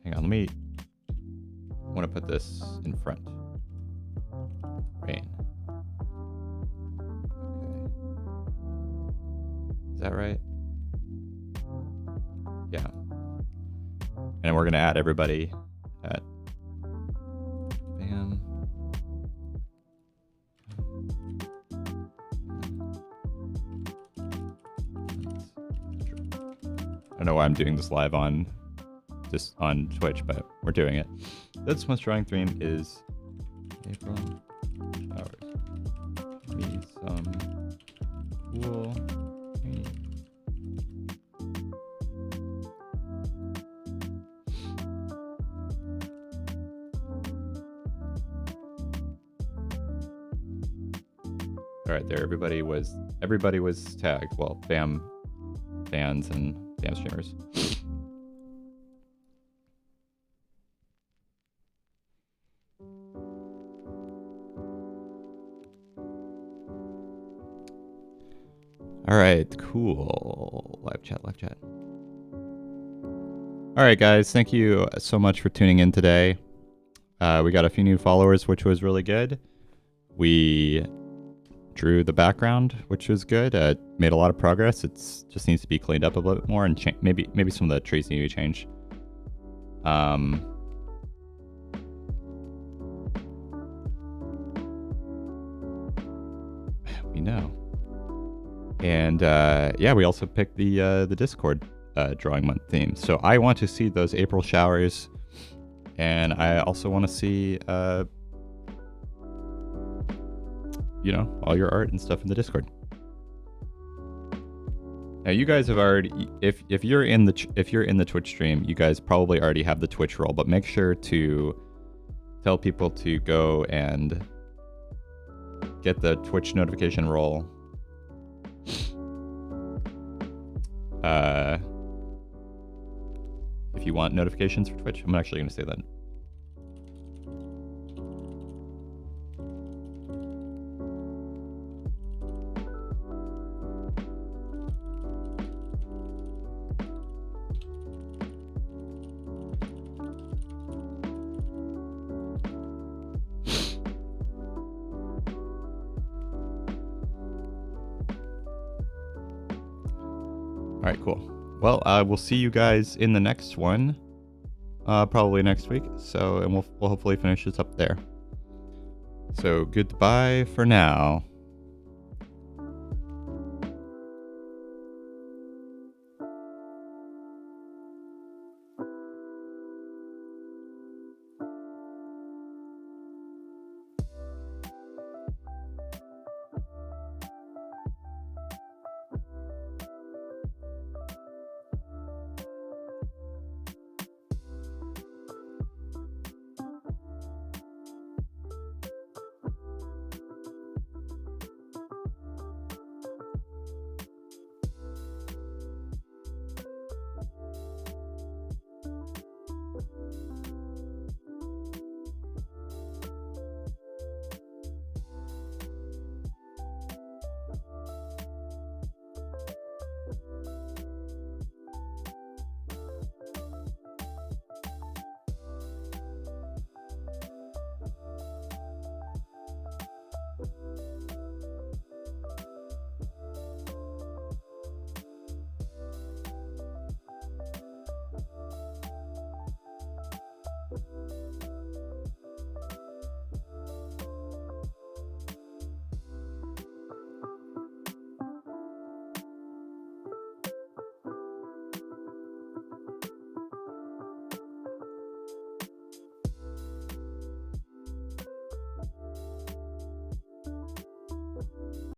Hang on, I want to put this in front. Rain. Okay. Is that right? Yeah. And we're going to add everybody at bam. I don't know why I'm doing this live on just on Twitch, but we're doing it. This most drawing theme is April showers. Me some cool paint. All right, there. Everybody was tagged. Well, BAM fans and BAM streamers. All right, cool. Live chat. All right, guys. Thank you so much for tuning in today. We got a few new followers, which was really good. We drew the background, which was good. Made a lot of progress. It just needs to be cleaned up a little bit more, and maybe some of the trees need to be changed. We know. And yeah, we also picked the Discord drawing month theme. So I want to see those April showers, and I also want to see you know, all your art and stuff in the Discord. Now you guys have already, if you're in the Twitch stream, you guys probably already have the Twitch role, but make sure to tell people to go and get the Twitch notification role. If you want notifications for Twitch, I'm actually going to say that. All right, cool. Well, we'll see you guys in the next one, probably next week. So, and we'll hopefully finish this up there. So goodbye for now.